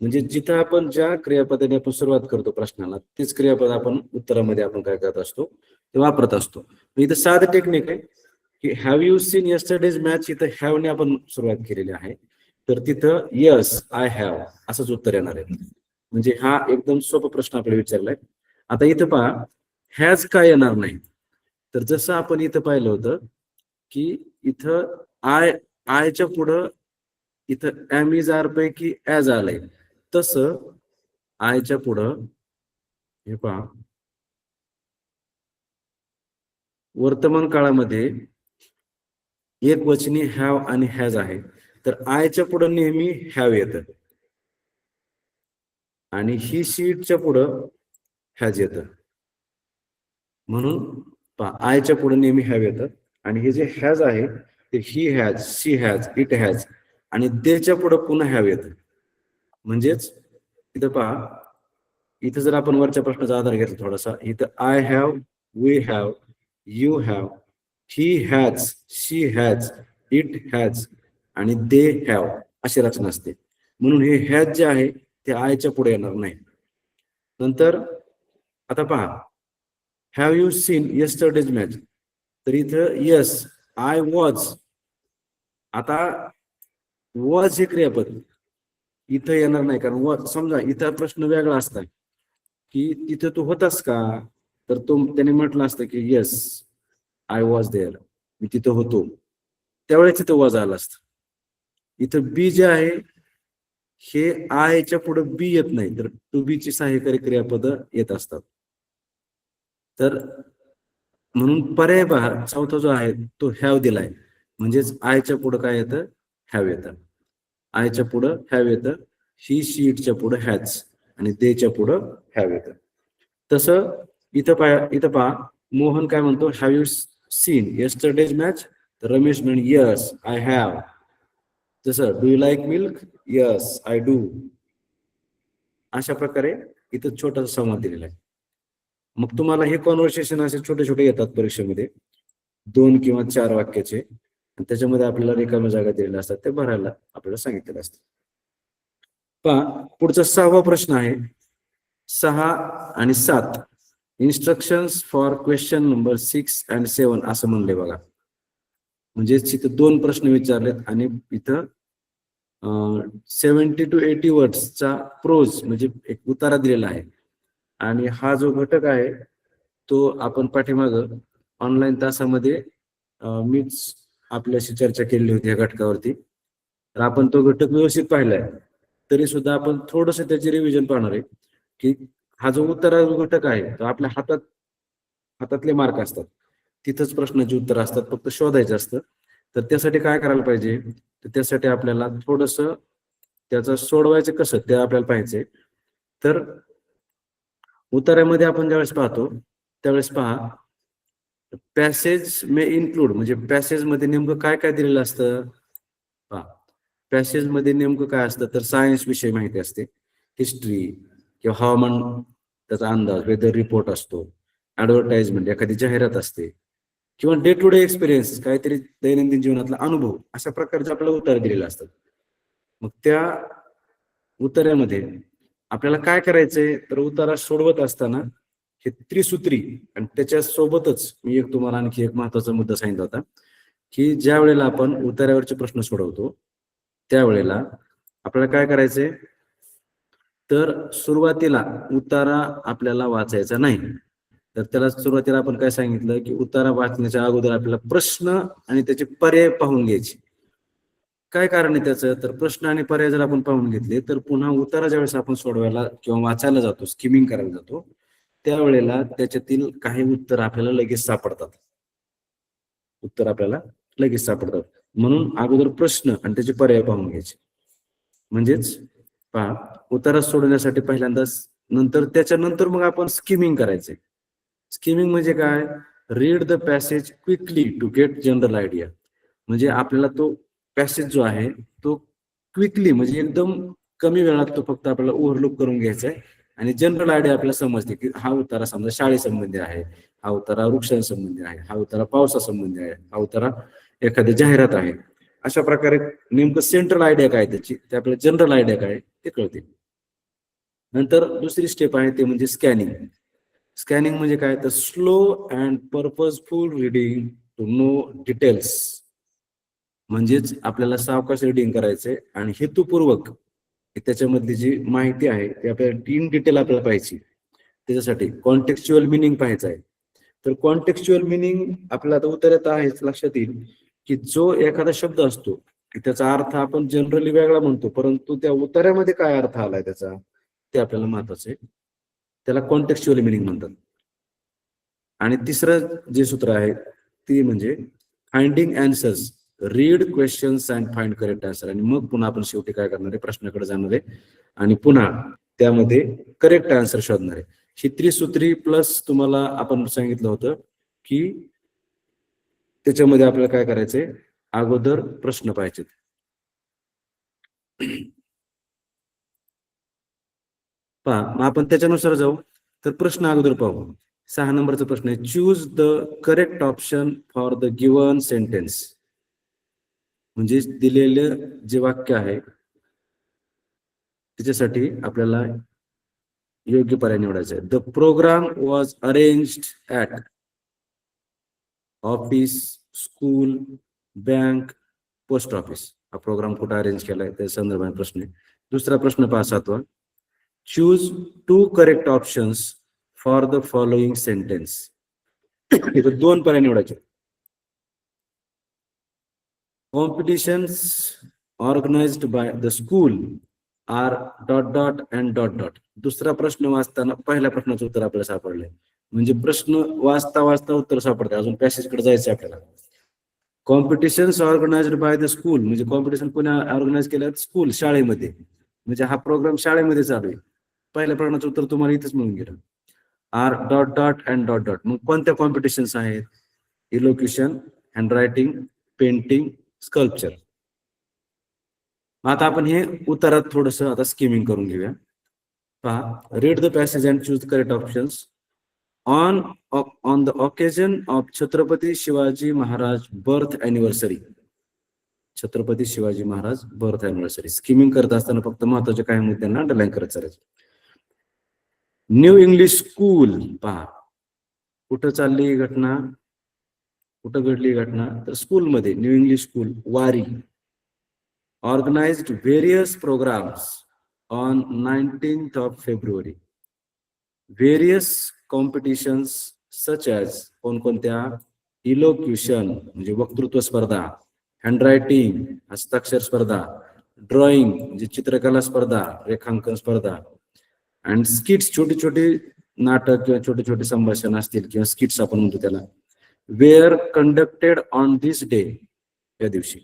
म्हणजे जिथं आपण ज्या क्रियापदाने आपण सुरुवात करतो प्रश्नाला, तेच क्रियापद आपण उत्तरामध्ये आपण काय करत असतो, ते वापरत असतो. इथं साधं टेक्निक आहे की have you seen yesterday's match, इथं हॅव ने आपण सुरुवात केलेली आहे, तर तिथं यस आय हॅव असंच उत्तर येणार आहे. म्हणजे हा एकदम सोपा प्रश्न आपल्याला विचारलाय. आता इथं पहा, हॅज काय येणार नाही, तर जसं आपण इथं पाहिलं होतं की इथं आयच्या पुढं इथं एम इज आर पैकी ऍज आलंय, तसं आयच्या पुढं हे पहा, वर्तमान काळामध्ये एक वचनी हॅव आणि हॅज आहे, तर आयच्या पुढं नेहमी हॅव येतं आणि ही शीटच्या पुढं हॅज येतं. म्हणून पहा, आयच्या पुढे नेहमी हॅव येतं आणि हे जे हॅज आहे ते ही has, she has, it has आणि देच्या पुढे पुन्हा हॅव येतं. म्हणजेच इथं पहा, इथं जर आपण वरच्या प्रश्नाचा आधार घेतला थोडासा, इथं I have, we have, you have, he has, she has, it has आणि दे हॅव अशी रचना असते. म्हणून हे हॅज जे आहे ते आयच्या पुढे येणार नाही. नंतर आता पहा, have you seen yesterday's match, तर इथं येस आय वॉज. आता वॉज हे क्रियापद इथं येणार नाही, कारण समजा इथं प्रश्न वेगळा असता की तिथं तू होतास का, तर तो त्याने म्हटलं असतं की येस आय वॉज देअर, मी तिथं होतो, त्यावेळेस तिथं वॉज आलं असतं. इथं बी जे आहे हे आयच्या पुढे बी येत नाही, तर टू बी ची सहाय्यकारी क्रियापद येत असतात. तर म्हणून पर्याय पहा, चौथा जो आहे तो हॅव दिलाय, म्हणजेच आयच्या पुढे काय येतं, हॅव येतं. आयच्या पुढं हॅव येतं, ही शीटच्या पुढे हॅज आणि देच्या पुढं हॅव येतं. तसं इथं पहा, मोहन काय म्हणतो, have you seen yesterday's match, तर रमेश म्हणे यस आय हॅव. जसं do you like milk, yes I do. अशा प्रकारे इथं छोटासा संवाद दिलेला आहे. मग तुम्हाला हे कॉन्व्हर्सेशन असे छोटे छोटे येतात परीक्षेमध्ये, 2 किंवा 4 वाक्याचे, आणि त्याच्यामध्ये आपल्याला रिकाम्या जागा दिलेल्या असतात, ते भरायला आपल्याला सांगितलेलं असतं. पहा, पुढचा 6वा प्रश्न आहे, 6 आणि 7, instructions for question number 6 and 7 असं म्हणले बघा. म्हणजे इथं 2 प्रश्न विचारलेत आणि इथं 70 to 80 वर्ड्सचा प्रोज म्हणजे एक उतारा दिलेला आहे. आणि हा जो घटक आहे तो आपण पाठीमागं ऑनलाईन तासामध्ये मीच आपल्याशी चर्चा केली होती या घटकावरती, तर आपण तो घटक व्यवस्थित पाहिलाय. तरी सुद्धा आपण थोडस त्याची रिव्हिजन पाहणार आहे की हा जो उत्तरा घटक आहे तो आपल्या हातातले मार्क असतात, तिथंच प्रश्नाची उत्तर असतात, फक्त शोधायचं असतं. तर त्यासाठी काय करायला पाहिजे, तर त्यासाठी आपल्याला थोडस त्याचं सोडवायचं कसं ते आपल्याला पाहायचंय. तर उत्तरामध्ये आपण ज्यावेळेस पाहतो त्यावेळेस पहा, पॅसेज मे इन्क्लूड, म्हणजे पॅसेज मध्ये नेमकं काय काय दिलेलं असतं. पहा, पॅसेज मध्ये नेमकं काय असतं, तर सायन्स विषयी माहिती असते, हिस्ट्री किंवा हवामान त्याचा अंदाज, वेदर रिपोर्ट असतो, ऍडव्हर्टाइजमेंट एखादी जाहिरात असते, किंवा डे टू डे एक्सपिरियन्स काहीतरी दैनंदिन जीवनातला अनुभव, अशा प्रकारचे आपल्याला उत्तर दिलेले असतात. मग त्या उत्तरामध्ये आपल्याला काय करायचंय, तर उतारा सोडवत असताना हे त्रिसूत्री, आणि त्याच्या सोबतच मी एक तुम्हाला आणखी एक महत्वाचा मुद्दा सांगितला होता की ज्या वेळेला आपण उतार्यावरचे प्रश्न सोडवतो त्यावेळेला आपल्याला काय करायचंय, तर सुरुवातीला उतारा आपल्याला वाचायचा नाही. तर त्याला सुरुवातीला आपण काय सांगितलं की उतारा वाचण्याच्या अगोदर आपल्याला प्रश्न आणि त्याचे पर्याय पाहून घ्यायचे. काय कारण आहे त्याचं? तर प्रश्न आणि पर्याय जर आपण पाहून घेतले तर पुन्हा उतारा ज्यावेळेस आपण सोडवायला किंवा वाचायला जातो, स्किमिंग करायला जातो, त्यावेळेला त्याच्यातील काही उत्तर आपल्याला लगेच सापडतात. म्हणून अगोदर प्रश्न आणि त्याचे पर्याय पाहून घ्यायचे. म्हणजेच पहा, उतारा सोडवण्यासाठी पहिल्यांदाच त्याच्यानंतर मग आपण स्किमिंग करायचंय. स्किमिंग म्हणजे काय? Read the passage quickly to get general idea. म्हणजे आपल्याला तो पॅसेज जो आहे तो क्विकली म्हणजे एकदम कमी वेळात तो फक्त आपल्याला ओव्हरलुक करून घ्यायचा आहे आणि जनरल आयडिया आपल्याला समजते की हा उतारा समजा शाळेसंबंधी आहे, हा उतारा वृक्षांसंबंधी आहे, हा उतारा पावसासंबंधी आहे, हा उतारा एखादी जाहिरात आहे. अशा प्रकारे नेमकं सेंट्रल आयडिया काय त्याची, ते आपल्याला जनरल आयडिया काय ते कळते. नंतर दुसरी स्टेप आहे ते म्हणजे स्कॅनिंग. स्कॅनिंग म्हणजे काय? तर slow and purposeful reading to know details. म्हणजेच आपल्याला सावकाश रिडिंग करायचंय आणि हेतुपूर्वक त्याच्यामधली जी माहिती आहे ती आपल्याला इन डिटेल आपल्याला पाहिजे. त्याच्यासाठी कॉन्टेक्स्च्युअल मिनिंग पाहायचं आहे. तर कॉन्टेक्स्च्युअल मिनिंग आपल्याला आता उत्तरात आहेच लक्षात येईल की जो एखादा शब्द असतो त्याचा अर्थ आपण जनरली वेगळा म्हणतो, परंतु त्या उतार्यामध्ये काय अर्थ आलाय त्याचा ते आपल्याला महत्वाचं आहे. त्याला कॉन्टेक्स्च्युअल मिनिंग म्हणतात. आणि तिसरं जे सूत्र आहे ते म्हणजे finding answers. Read questions and find correct answer. आणि मग पुन्हा आपण शेवटी काय करणार आहे? प्रश्नाकडे जाणार आहे आणि पुन्हा त्यामध्ये करेक्ट आन्सर शोधणार आहे. ही त्रिसूत्री प्लस तुम्हाला आपण सांगितलं होतं की त्याच्यामध्ये आपल्याला काय करायचंय? अगोदर प्रश्न पाहिजेत. पहा, मग आपण त्याच्यानुसार जाऊ. तर प्रश्न अगोदर पाहू. 6 नंबरचा प्रश्न आहे, choose the correct option for the given sentence. म्हणजे दिलेलं जे वाक्य आहे त्याच्यासाठी आपल्याला योग्य पर्याय निवडायचा आहे. The programme was arranged at office, school, bank, post office. हा प्रोग्राम कुठे अरेंज केलाय त्या संदर्भात प्रश्न आहे. दुसरा प्रश्न पहा 7वा. Choose 2 correct options for the following sentence. इथं 2 पर्याय निवडायचे. Competitions organised by the school are dot dot and dot dot. दुसरा प्रश्न वाचताना पहिल्या प्रश्नाचं उत्तर आपल्याला सापडलंय. म्हणजे प्रश्न वाचता वाचता उत्तर सापडते. अजून पॅसेजकडे जायचं आपल्याला. Competitions organised by the school म्हणजे कॉम्पिटिशन कोणी ऑर्गनाइज केलं? स्कूल, शाळेमध्ये. म्हणजे हा प्रोग्राम शाळेमध्ये चालू आहे. पहिल्या प्रश्नाचं उत्तर तुम्हाला इथेच मिळून गेलं. Are dot dot and dot dot. मग कोणत्या कॉम्पिटिशन्स आहेत? Elocution, handwriting, painting, sculpture. आता आपण हे उत्तरात थोडस आता स्किमिंग करून घेऊया. पहा, read the passage and choose correct options. On the occasion of Chhatrapati Shivaji Maharaj birth anniversary. Chhatrapati Shivaji Maharaj birth anniversary. Skimming करत असताना फक्त महत्वाच्या काही मुद्द्यांना अंडरलाईन करत चालायचं. New English school. पहा, कुठं चालली ही घटना, कुठं घडली घटना? तर स्कूलमध्ये. New English School Wari. Organised various programmes on 19th of February. Various competitions such as कोणकोणत्या? इलोक्युशन म्हणजे वक्तृत्व स्पर्धा, हँडरायटिंग हस्ताक्षर स्पर्धा, ड्रॉइंग म्हणजे चित्रकला स्पर्धा, रेखांकन स्पर्धा, अँड स्किट्स छोटे छोटे नाटक किंवा छोटे छोटे संभाषण असतील किंवा स्किट्स आपण म्हणतो त्याला, were conducted on this day, या दिवशी.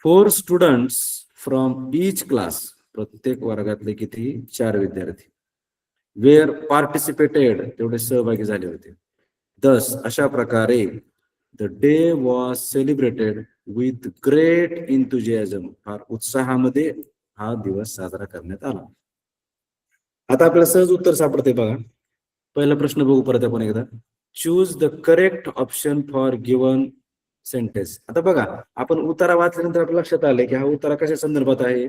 4 स्टुडंट्स फ्रॉम ईच क्लास, प्रत्येक वर्गातले किती? 4 विद्यार्थी. वेअर पार्टिसिपेटेड, तेवढे सहभागी झाले होते. दस, अशा प्रकारे the day was celebrated with great enthusiasm, फार उत्साहामध्ये हा दिवस साजरा करण्यात आला. आता आपल्याला सहज उत्तर सापडते बघा. पहिला प्रश्न बघू परत आपण एकदा. Choose the correct option for given sentence. आता बघा, आपण उतारा वाचल्यानंतर आपल्या लक्षात आलंय की हा उतारा कशा संदर्भात आहे?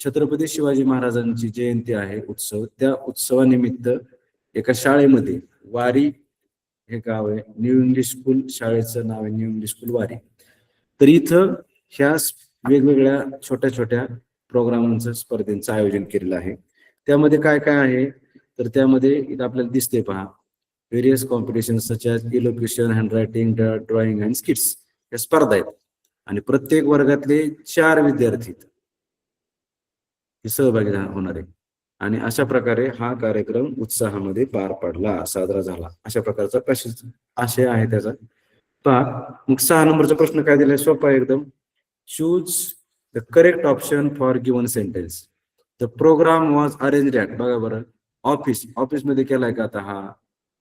छत्रपती शिवाजी महाराजांची जयंती आहे, उत्सव. त्या उत्सवानिमित्त एका शाळेमध्ये वारी, हे गाव आहे न्यू इंग्लिश स्कूल, शाळेचं नाव आहे न्यू इंग्लिश स्कूल वारी. तर इथं ह्या वेगवेगळ्या छोट्या छोट्या प्रोग्रामांचं स्पर्धेचं आयोजन केलेलं आहे. त्यामध्ये काय काय आहे तर त्यामध्ये इथं आपल्याला दिसते पहा, various competition such as elocution, handwriting, drawing and skits या स्पर्धा आहेत आणि प्रत्येक वर्गातले 4 विद्यार्थी हे सहभागी होणार आहे आणि अशा प्रकारे हा कार्यक्रम उत्साहामध्ये पार पडला, साजरा झाला. अशा प्रकारचा आशय आहे त्याचा. पहा मग 6 नंबरचा प्रश्न काय दिलाय, सोपा आहे एकदम. Choose the correct option for given sentence. The programme was arrange at, बघा बरं, ऑफिसमध्ये केलाय का आता हा?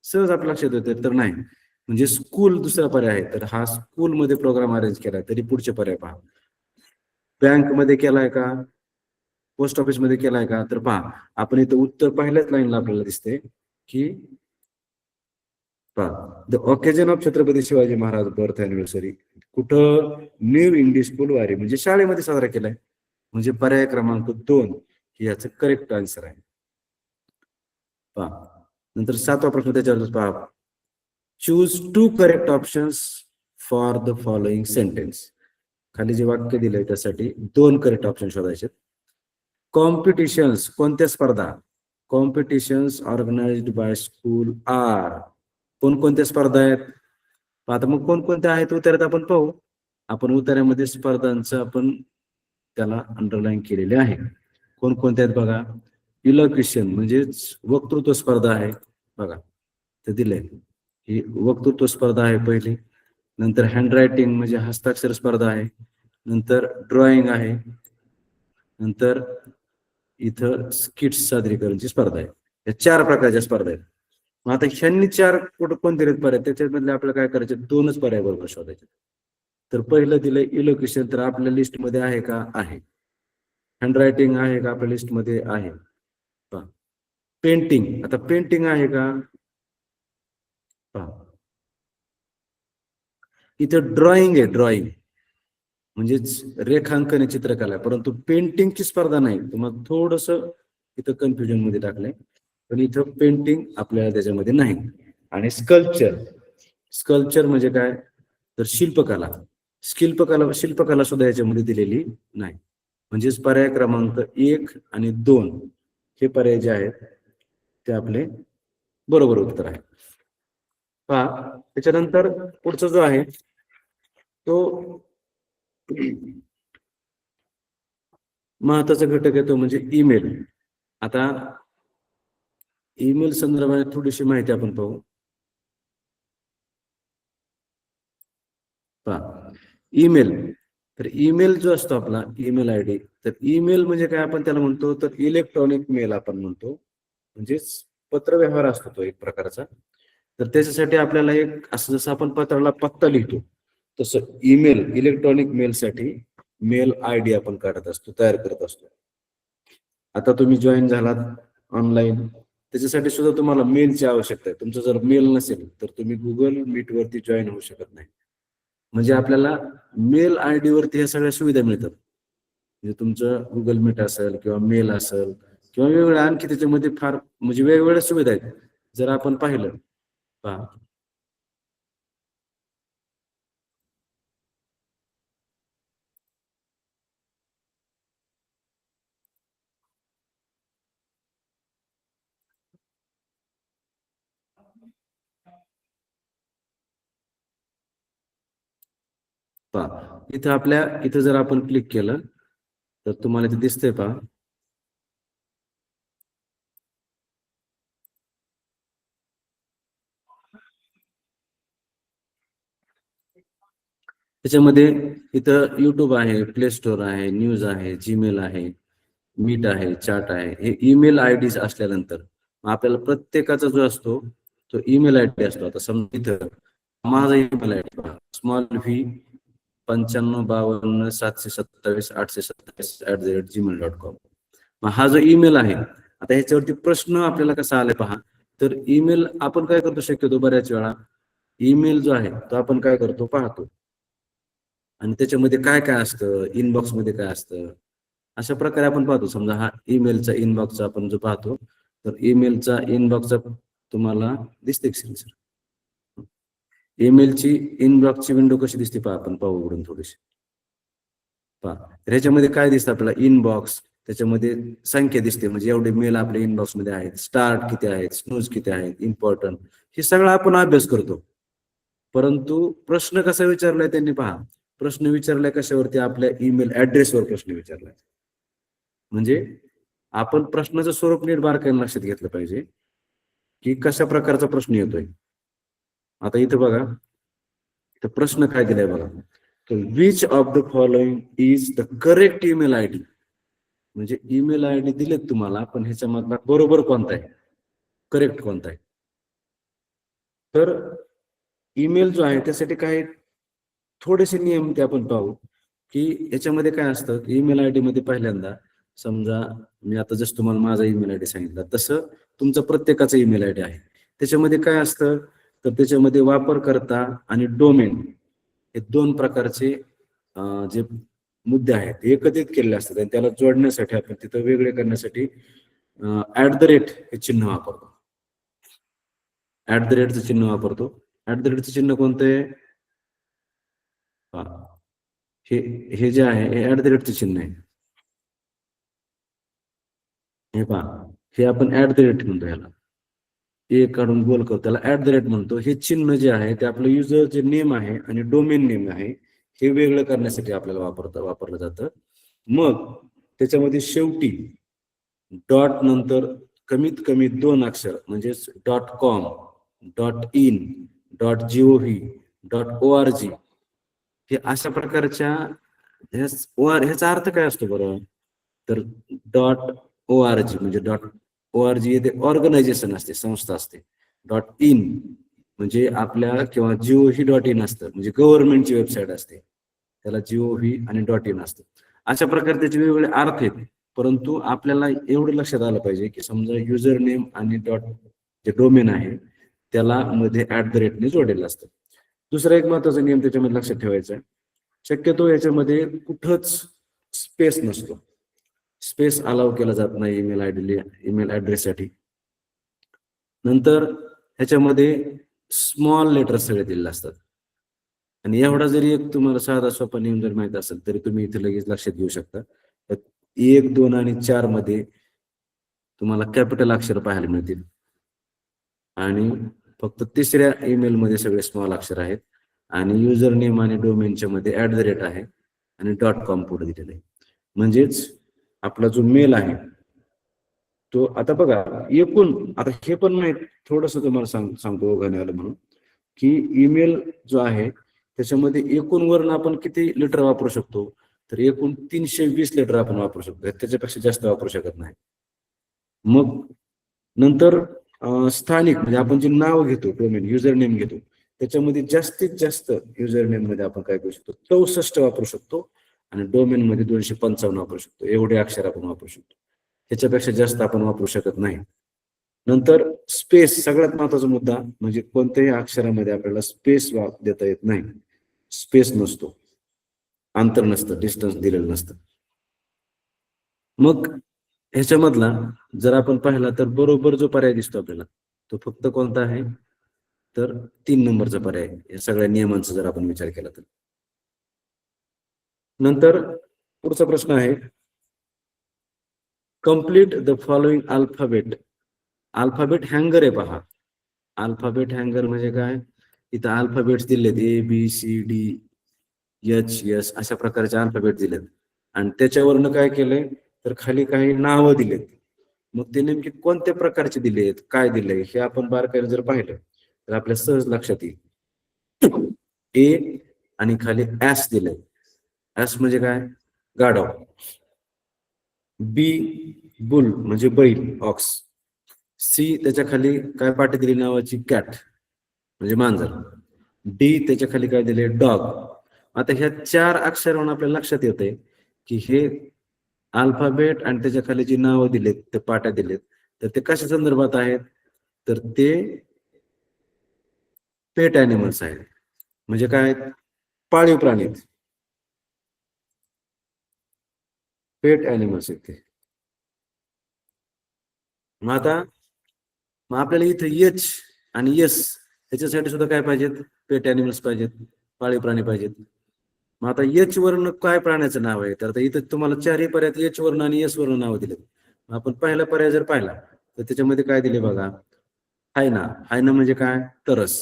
सहज आपल्या लक्षात येते तर नाही. म्हणजे स्कूल दुसरा पर्याय आहे, तर हा स्कूलमध्ये प्रोग्राम अरेंज केलाय, तरी पुढचे पर्याय पहा. बँकमध्ये केलाय का, पोस्ट ऑफिसमध्ये केलाय का, तर पहा आपण इथं उत्तर पहिल्याच लाईनला आपल्याला दिसते की पहा, the occasion of Chhatrapati Shivaji Maharaj birth anniversary कुठं, न्यू इंग्लिश स्कूल वारी, म्हणजे शाळेमध्ये साजरा केलाय. म्हणजे पर्याय क्रमांक 2 ही याचं करेक्ट आन्सर आहे. पहा नंतर 7वा प्रश्न त्याच्यावर पहा, choose 2 correct options for the following sentence. खाली जे वाक्य दिलंय त्यासाठी 2 करेक्ट ऑप्शन शोधायचे. कॉम्पिटिशन्स, कोणत्या स्पर्धा, competitions organised by school are, कोणकोणत्या स्पर्धा आहेत. आता मग कोणकोणत्या आहेत उत्तरात आपण पाहू. आपण उत्तरामध्ये स्पर्धांचं आपण त्याला अंडरलाईन केलेले आहे. कोणकोणत्या आहेत बघा. इलोक्युशन म्हणजेच वक्तृत्व स्पर्धा आहे, बघा ते दिलंय, ही वक्तृत्व स्पर्धा आहे पहिली. नंतर हँडरायटिंग म्हणजे हस्ताक्षर स्पर्धा आहे. नंतर ड्रॉइंग आहे. नंतर इथं स्किट्स सादरीकरणची स्पर्धा आहे. या 4 प्रकारच्या स्पर्धा आहेत. मग आता ह्यांनी 4 कुठं कोणते आहेत पर्याय, त्याच्यामधले आपल्याला काय करायचे, 2च पर्याय बरोबर शोधायचे. तर पहिलं दिलंय इलोक्युशन, तर आपल्या लिस्टमध्ये आहे का, आहे. हँडरायटिंग आहे का आपल्या लिस्टमध्ये, आहे. पहा पेंटिंग, आता पेंटिंग आहे का, पहा इथं ड्रॉइंग आहे, ड्रॉइंग म्हणजेच रेखांकन चित्रकला, परंतु पेंटिंगची स्पर्धा नाही. तुम्हाला थोडस इथं कन्फ्युजन मध्ये टाकलंय, पण इथं पेंटिंग आपल्याला त्याच्यामध्ये नाही. आणि स्कल्पचर म्हणजे काय, तर शिल्पकला, शिल्पकला सुद्धा याच्यामध्ये दिलेली नाही. म्हणजेच पर्याय क्रमांक 1 आणि 2 हे पर्याय जे आहेत ते आपले बरोबर उत्तर आहे. पहा त्याच्यानंतर पुढचा जो आहे तो महत्वाचा घटक आहे, तो म्हणजे ईमेल. आता ईमेल संदर्भात थोडीशी माहिती आपण पाहू. पहा ईमेल, तर ईमेल जो असतो आपला ईमेल आयडी, तर ईमेल म्हणजे काय आपण त्याला म्हणतो, तर इलेक्ट्रॉनिक मेल आपण म्हणतो, म्हणजेच पत्रव्यवहार असतो तो एक प्रकारचा. तर त्याच्यासाठी आपल्याला एक असं, जसं आपण पत्राला पत्ता लिहितो तसं ईमेल, इलेक्ट्रॉनिक मेलसाठी मेल आयडी आपण काढत असतो, तयार करत असतो. आता तुम्ही जॉईन झालात ऑनलाईन, त्याच्यासाठी सुद्धा तुम्हाला मेलची आवश्यकता आहे. तुमचं जर मेल नसेल तर तुम्ही गुगल मीट वरती जॉईन होऊ शकत नाही. म्हणजे आपल्याला मेल आयडी वरती ह्या सगळ्या सुविधा मिळतात. म्हणजे तुमचं गुगल मीट असेल किंवा मेल असेल किंवा वेगवेगळ्या आणखी त्याच्यामध्ये फार म्हणजे वेगवेगळ्या सुविधा आहेत. जर आपण पाहिलं, पहा पहा इथं जर आपण क्लिक केलं तर तुम्हाला इथे दिसतंय पहा. त्याच्यामध्ये इथं युट्यूब आहे, प्ले स्टोर आहे, न्यूज आहे, जीमेल आहे, मीट आहे, चॅट आहे. हे ईमेल आयडीज असल्यानंतर आपल्याला प्रत्येकाचा जो असतो तो ईमेल आयडी असतो. आता समजा इथं माझा ईमेल आयडी स्मॉल व्ही 9552 727 827 हा जो ईमेल आहे. आता ह्याच्यावरती प्रश्न आपल्याला कसा आलाय पहा. तर ईमेल आपण काय करतो, शक्यतो बऱ्याच वेळा ईमेल जो आहे तो आपण काय करतो, पाहतो आणि त्याच्यामध्ये काय काय असतं, इनबॉक्स मध्ये काय असतं, अशा प्रकारे आपण पाहतो. समजा हा ईमेलचा इनबॉक्सचा आपण जो पाहतो, तर ईमेलचा इनबॉक्सचा तुम्हाला दिसते सर. ईमेलची इनबॉक्सची विंडो कशी दिसते पहा, आपण पाहू उघडून थोडीशी. तर ह्याच्यामध्ये काय दिसतं आपल्याला, इनबॉक्स, त्याच्यामध्ये संख्या दिसते, म्हणजे एवढे मेल आपल्या इनबॉक्स मध्ये आहेत, स्टार्ट किती आहेत, स्नूज किती आहेत, इम्पॉर्टंट, हे सगळं आपण अभ्यास करतो. परंतु प्रश्न कसा विचारलाय त्यांनी पहा, प्रश्न विचारलाय कशावरती, आपल्या ईमेल ऍड्रेसवर प्रश्न विचारलाय. म्हणजे आपण प्रश्नाचं स्वरूप नीट बारकाईने लक्षात घेतलं पाहिजे की कशा प्रकारचा प्रश्न येतोय. आता इथं बघा, तर प्रश्न काय दिलाय बघा, तर which of the following is the correct email I D. म्हणजे ईमेल आय डी दिलेत तुम्हाला, पण ह्याच्यामधला बरोबर कोणता आहे, करेक्ट कोणता आहे. तर ईमेल जो आहे त्यासाठी काय थोडेसे नियम ते आपण पाहू, की याच्यामध्ये काय असतं, ईमेल आय डी मध्ये पहिल्यांदा समजा मी आता जस्ट तुम्हाला माझा ईमेल आय डी सांगितला, तसं तुमचा प्रत्येकाचा ईमेल आय डी आहे. त्याच्यामध्ये काय असतं, तर त्याच्यामध्ये वापरकर्ता आणि डोमेन हे दोन प्रकारचे जे मुद्दे आहेत ते एकत्रित केलेले असतात, आणि त्याला जोडण्यासाठी आपण तिथं वेगळे करण्यासाठी @ हे चिन्ह वापरतो. चं चिन्ह वापरतो. चं चिन्ह कोणतं आहे, हे हे जे आहे हे चं चिन्ह आहे. हे पहा, हे आपण म्हणतो याला, ए काढून गोल करतो त्याला म्हणतो. हे चिन्ह जे आहे ते आपलं युजर जे नेम आहे आणि डोमेन नेम आहे हे वेगळं करण्यासाठी आपल्याला वापरलं जातं. मग त्याच्यामध्ये शेवटी डॉट नंतर कमीत कमी 2 अक्षर म्हणजेच .com, .in, .gov, .org हे अशा प्रकारच्या ह्याचा अर्थ काय असतो बरं, तर .org म्हणजे .org ते ऑर्गनायझेशन असते, संस्था असते. .in म्हणजे आपल्या किंवा .gov.in असतं, म्हणजे गव्हर्नमेंटची वेबसाईट असते, त्याला gov आणि .in असतं. अशा प्रकारे त्याचे वेगवेगळे अर्थ आहेत. परंतु आपल्याला एवढं लक्षात आलं पाहिजे की समजा युजर नेम आणि जे डोमेन आहे त्याला मध्ये @ ने जोडलेलं असतं. दुसरा एक महत्वाचा नियम त्याच्यामध्ये लक्षात ठेवायचा आहे, शक्यतो याच्यामध्ये कुठंच स्पेस नसतो, स्पेस अलाव केला जात नाही ईमेल ऍड्रेससाठी. नंतर ह्याच्यामध्ये स्मॉल लेटर सगळे दिलेले असतात, आणि एवढा जरी एक तुम्हाला साधा सोपा नियम जर माहित असेल तरी तुम्ही इथे लगेच लक्षात घेऊ शकता. 1, 2 आणि 4 मध्ये तुम्हाला कॅपिटल अक्षर पाहायला मिळतील, आणि फक्त तिसऱ्या ईमेल मध्ये सगळे स्मॉल अक्षर आहेत, आणि युजर नेम आणि डोमेनच्या मध्ये @ आहे आणि .com पुढे दिलेलं आहे. म्हणजेच आपला जो मेल आहे तो, आता बघा एकूण, आता हे पण माहित थोडस तुम्हाला सांगतो घाण्याला म्हणून, की ईमेल जो आहे त्याच्यामध्ये एकूण वर्ण आपण किती लिटर वापरू शकतो, तर एकूण 320 लिटर आपण वापरू शकतो, त्याच्यापेक्षा जास्त वापरू शकत नाही. मग नंतर स्थानिक म्हणजे आपण जे नाव घेतो, डोमेन युजर नेम घेतो, त्याच्यामध्ये जास्तीत जास्त युजर नेम मध्ये आपण काय करू शकतो, 64 वापरू शकतो, आणि डोमेन मध्ये 255 वापरू शकतो. एवढे अक्षर आपण वापरू शकतो, त्याच्यापेक्षा जास्त आपण वापरू शकत नाही. नंतर स्पेस, सगळ्यात महत्वाचा मुद्दा म्हणजे कोणत्याही अक्षरामध्ये आपल्याला स्पेस देता येत नाही, स्पेस नसतो, अंतर नसतं, डिस्टन्स दिलेलं नसतं. मग ह्याच्यामधला जर आपण पाहिला तर बरोबर जो पर्याय दिसतो आपल्याला तो फक्त कोणता आहे, तर 3 नंबरचा पर्याय, या सगळ्या नियमांचा जर आपण विचार केला तर. नंतर पुढचा प्रश्न आहे, complete the following alphabet. Alphabet हँगर आहे पहा, अल्फाबेट हँगर म्हणजे काय, इथं अल्फाबेट्स दिलेत ABCDEF अशा प्रकारचे अल्फाबेट दिलेत, आणि त्याच्यावरनं काय केलंय, तर खाली काही नावं दिलेत. मग ते नेमके कोणत्या प्रकारचे दिलेत, काय दिलंय, हे आपण बारकाईने जर पाहिलं तर आपल्या सहज लक्षात येईल. ए आणि खाली ऍस दिलंय, ऍस म्हणजे काय, गाढव. बी बुल म्हणजे बैल, ऑक्स. सी त्याच्या खाली काय पाठी दिली नावाची, कॅट म्हणजे मांजर. डी त्याच्या खाली काय दिले, डॉग. आता ह्या 4 अक्षरावरून आपल्याला लक्षात येते की हे अल्फाबेट आणि त्याच्या खाली जी नावं दिलेत, ते पाट्या दिलेत, तर ते कशा संदर्भात आहेत, तर ते पेट ॲनिमल्स आहेत. म्हणजे काय, पाळीव प्राणी, पेट ॲनिमल्स आहेत ते. मग आता आपल्याला इथं एच आणि एस ह्याच्यासाठी सुद्धा काय पाहिजेत, पेट ॲनिमल्स पाहिजेत, पाळीव प्राणी पाहिजेत. मग आता एच वर्ण काय प्राण्याचं नाव आहे? तर आता इथं तुम्हाला चारही पर्यायात एच वर्ण आणि एस वर्ण नाव दिले. आपण पहिला पर्याय जर पाहिला तर त्याच्यामध्ये काय दिले बघा, हायना. हायना म्हणजे काय? तरस.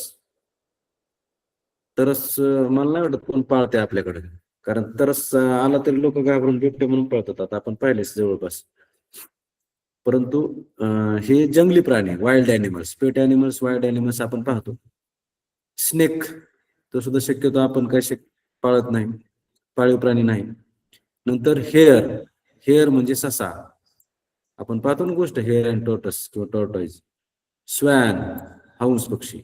तरस मला नाही वाटत कोण पाळते आपल्याकडे, कारण तरस आला तरी लोक घाबरून बिबटे म्हणून पळतात. आता आपण पाहिलेच जवळपास. परंतु हे जंगली प्राणी, वाईल्ड अॅनिमल्स, पेट अॅनिमल्स, वाईल्ड अॅनिमल्स आपण पाहतो. स्नेक तो सुद्धा शक्यतो आपण काय पाळत नाही, पाळीव प्राणी नाही. नंतर हेअर, हेअर म्हणजे ससा. आपण पाहतो ना गोष्ट, हेअर अँड टॉर्टस किंवा टॉर्टॉइज. स्वॅन, हंस पक्षी.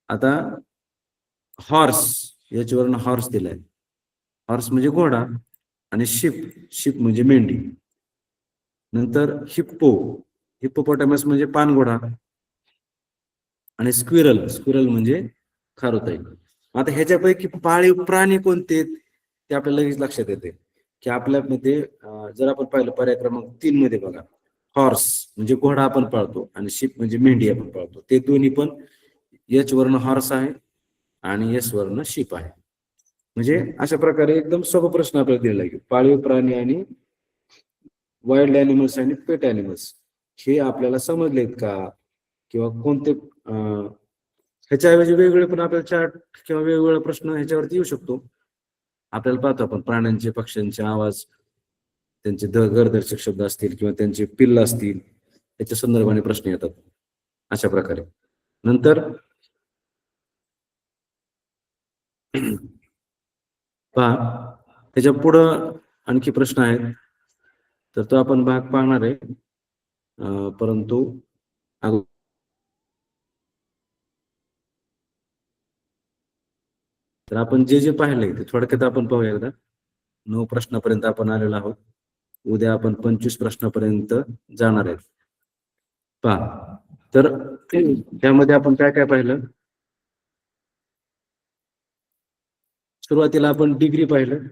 आता हॉर्स, याच्यावरनं हॉर्स दिलाय. हॉर्स म्हणजे घोडा. आणि शिप, शिप म्हणजे मेंढी. नंतर हिप्पो, हिप्पोपोटॅमस म्हणजे पानघोडा. आणि स्क्विरल, स्क्विरल म्हणजे खारुताई. आता ह्याच्यापैकी पाळीव प्राणी कोणते ते आपल्याला लगेच लक्षात येते की आपल्यामध्ये जर आपण पाहिलं पर्याय क्रमांक 3 मध्ये बघा, हॉर्स म्हणजे घोडा आपण पाळतो आणि शिप म्हणजे मेंढी आपण पाळतो. ते दोन्ही पण एच वर्ण हॉर्स आहे आणि एस वर्ण शिप आहे. म्हणजे अशा प्रकारे एकदम सोपा प्रश्न आपल्याला दिलेला आहे. पाळीव प्राणी आणि वाईल्ड अॅनिमल्स आणि पेट अॅनिमल्स हे आपल्याला समजलेत का? किंवा कोणते ह्याच्याऐवजी वेगवेगळे पण आपल्याला चार्ट किंवा वेगवेगळे प्रश्न ह्याच्यावरती येऊ शकतो. आपल्याला पाहतो आपण प्राण्यांचे, पक्ष्यांचे आवाज, त्यांचे गरदर्शक शब्द असतील किंवा त्यांचे पिल्ल असतील, याच्या संदर्भाने प्रश्न येतात अशा प्रकारे. नंतर पहा, त्याच्या पुढं आणखी प्रश्न आहेत, तर तो आपण भाग पाहणार आहे. परंतु तर आपण जे जे पाहिलंय ते थोडक्यात आपण पाहूया एकदा. 9 प्रश्नापर्यंत आपण आलेलो आहोत. उद्या आपण 25 प्रश्नापर्यंत जाणार आहेत. पहा, तर त्यामध्ये आपण काय काय पाहिलं. सुरुवातीला आपण डिग्री पाहिलं.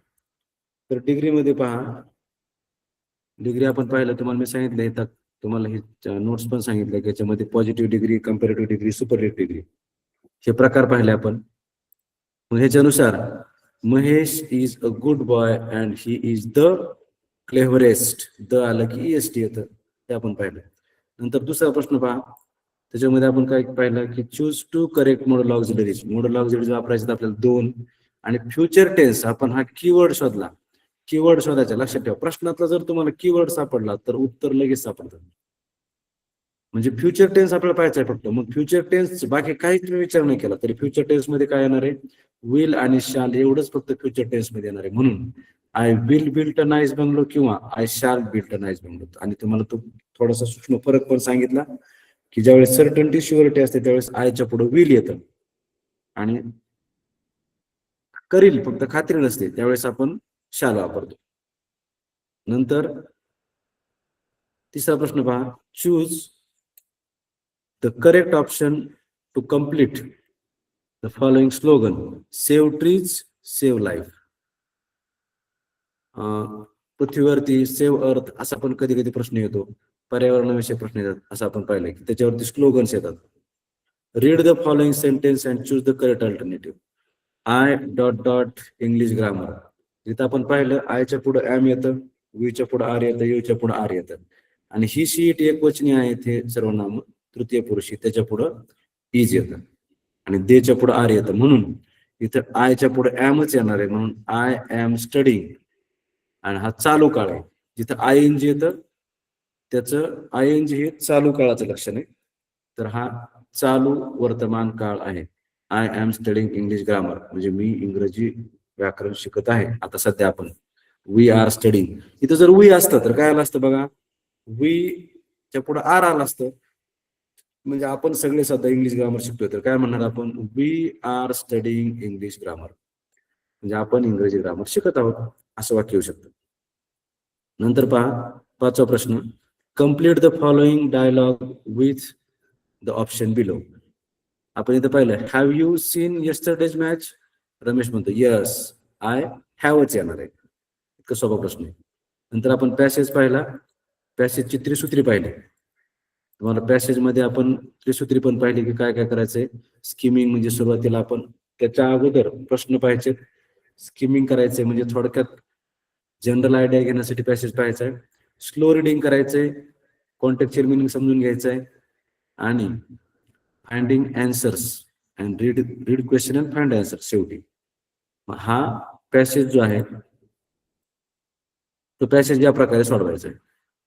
तर डिग्री मध्ये पहा, डिग्री आपण पाहिलं, तुम्हाला मी सांगितलं येतात, तुम्हाला हे नोट्स पण सांगितलं की याच्यामध्ये positive degree, comparative degree, superlative degree हे प्रकार पाहिले आपण. मग ह्याच्यानुसार Mahesh is a good boy and he is the cleverest. The आलं की EST येतं, ते आपण पाहिलं. नंतर दुसरा प्रश्न पहा, त्याच्यामध्ये आपण काय पाहिलं की choose two correct modal auxiliaries. Modal auxiliaries वापरायचे आपल्याला 2. आणि फ्युचर टेन्स आपण हा कीवर्ड शोधला. कीवर्ड शोधायचा, लक्षात ठेवा. प्रश्नातला जर तुम्हाला कीवर्ड सापडला तर उत्तर लगेच सापडतं. म्हणजे फ्युचर टेन्स आपल्याला पाहायचं आहे फक्त. मग फ्युचर टेन्स बाकी काहीच तुम्ही विचार नाही केला तरी फ्युचर टेन्स मध्ये काय येणार आहे? विल आणि शाल एवढंच फक्त फ्युचर टेन्स मध्ये येणार आहे. म्हणून I will build a nice bungalow किंवा आय शाल बिल्ड अ नाईस बंगलो. आणि तुम्हाला तो थोडासा सूक्ष्म फरक पण सांगितला की ज्यावेळेस सर्टन्टी, शुअरिटी असते त्यावेळेस आयच्या पुढे विल येतं आणि करील फक्त खात्री नसते त्यावेळेस आपण शाल वापरतो. नंतर तिसरा प्रश्न पहा, choose the correct option to complete the following slogan. Save trees, save life. पृथ्वीवरती सेव्ह अर्थ असा पण कधी कधी प्रश्न येतो, पर्यावरणाविषयी प्रश्न येतात, असं आपण पाहिलंय की त्याच्यावरती स्लोगन्स येतात. Read the following sentence and choose the correct alternative. I dot dot English grammar. जिथं आपण पाहिलं आयच्या पुढे एम येतं, वीच्या पुढे आर येतं, यूच्या पुढे आर येतं. आणि ही शीट एक वचनी आहे, ते सर्वनाम तृतीय पुरुषी, त्याच्या पुढं इज येतं आणि देच्या पुढे आर येतं. म्हणून इथं आयच्या पुढे एमच येणार आहे, म्हणून आय एम स्टडिंग. आणि हा चालू काळ आहे. जिथं ING येतं त्याचं ING हे चालू काळाचं लक्षण आहे. तर हा चालू वर्तमान काळ आहे. I am studying English grammar म्हणजे मी इंग्रजी व्याकरण शिकत आहे. आता सध्या आपण वी आर स्टडिंग. इथं जर वी असतं तर काय आलं असतं बघा, वी च्या पुढे आर आलं असतं, म्हणजे आपण सगळे सध्या इंग्लिश ग्रामर शिकतोय. तर काय म्हणणार आपण, we are studying English grammar, म्हणजे आपण इंग्रजी ग्रामर शिकत आहोत, असं वाक्य येऊ शकतं. नंतर पहा, 5वा प्रश्न, complete the following dialogue with the option below. आपण इथं पाहिलं, have you seen yesterday's match. Ramesh म्हणतो यस, आय हॅवच येणार आहे. इतका सोपा प्रश्न आहे. नंतर आपण पॅसेज पाहिला, पॅसेजची त्रिसूत्री पाहिली. तुम्हाला पॅसेज मध्ये आपण त्रिसूत्री पण पाहिली की काय काय करायचंय. स्किमिंग म्हणजे सुरुवातीला आपण त्याच्या अगोदर प्रश्न पाहायचे, स्किमिंग करायचंय म्हणजे थोडक्यात जनरल आयडिया घेण्यासाठी पॅसेज पाहायचा आहे, स्लो रिडिंग करायचंय, कॉन्टेक्चुअल मिनिंग समजून घ्यायचंय आणि finding answers and read question and find answer शेवटी. हा पॅसेज जो आहे तो पॅसेज या प्रकारे सोडवायचा आहे.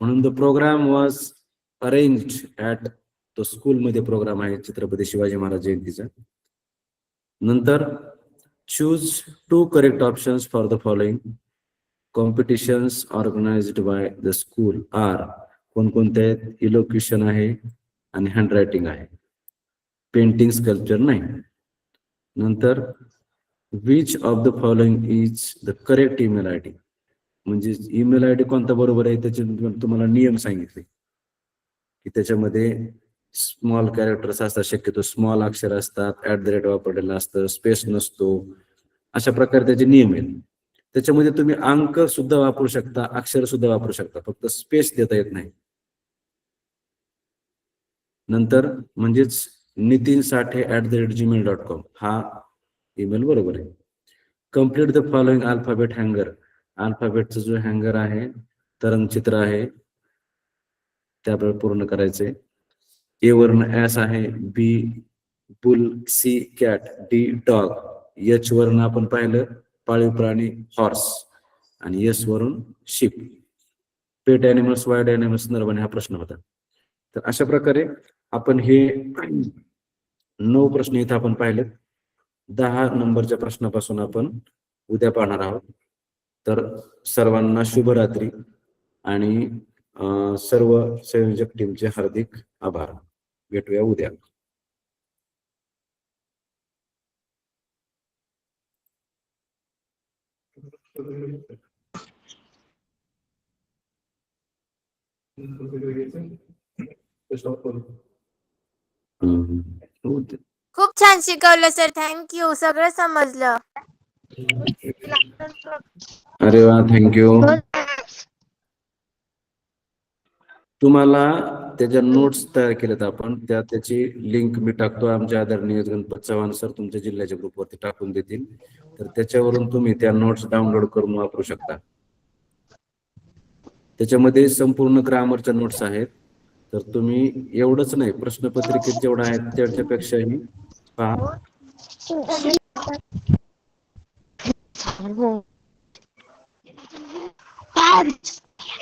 म्हणून the programme was arrange at तो स्कूलमध्ये प्रोग्राम आहे छत्रपती शिवाजी महाराज जयंतीचा. नंतर choose 2 correct options for the following competitions organised by the school are. कोणकोणते आहेत? इलोक्युशन आहे आणि हँड रायटिंग आहे, पेंटिंग स्कल्पचर नाही. नंतर which of the following is the correct email I D. म्हणजे ईमेल आय डी कोणता बरोबर आहे त्याचे तुम्हाला नियम सांगितले की त्याच्यामध्ये स्मॉल कॅरेक्टर्स असतात, शक्यतो स्मॉल अक्षर असतात, @ वापरलेलं असतं, स्पेस नसतो, अशा प्रकारे त्याचे नियम आहेत. त्याच्यामध्ये तुम्ही अंक सुद्धा वापरू शकता, अक्षर सुद्धा वापरू शकता, फक्त स्पेस देता येत नाही. नंतर म्हणजेच नितीन साठे @gmail.com हा ईमेल बरोबर आहे. कम्प्लीट द फॉलोइंग अल्फाबेट हँगर. अल्फाबेटचा जो हँगर आहे, तरंगचित्र आहे, त्याबरोबर पूर्ण करायचंय. ए वर्ण ऍस आहे, B bull, C cat, D dog, H वर्ण आपण पाहिलं पाळीव प्राणी हॉर्स आणि एस वरून sheep. Pet animals, wild animals, Naravane हा प्रश्न होता. तर अशा प्रकारे आपण हे 9 प्रश्न इथं आपण पाहिलेत. 10 नंबरच्या प्रश्नापासून आपण उद्या पाहणार आहोत. तर सर्वांना शुभरात्री आणि सर्व संयोजक टीमचे हार्दिक आभार. भेटूया उद्या. खूप छान शिकवलं सर, थँक्यू. सगळं समजलं. अरे वा, थँक्यू. तुम्हाला त्याच्या नोट्स तयार केल्यात आपण, त्याची लिंक मी टाकतो. आमच्या आदरणीय गणपत चव्हाण सर तुमच्या जिल्ह्याच्या ग्रुपवरती टाकून देतील, तर त्याच्यावरून तुम्ही त्या नोट्स डाउनलोड करून वापरू शकता. त्याच्यामध्ये संपूर्ण ग्रामरच्या नोट्स आहेत. तर तुम्ही एवढंच नाही, प्रश्नपत्रिकेत जेवढं आहे त्याच्यापेक्षाही पहा.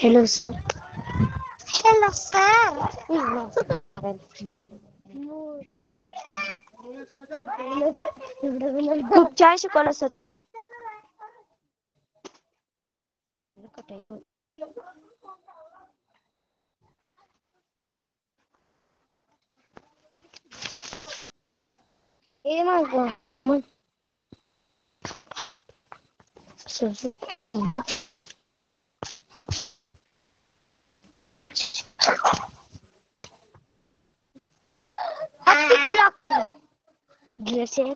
Hello sir. Hello sir. खूप छान शिकवलं सर. ए माझं गिअर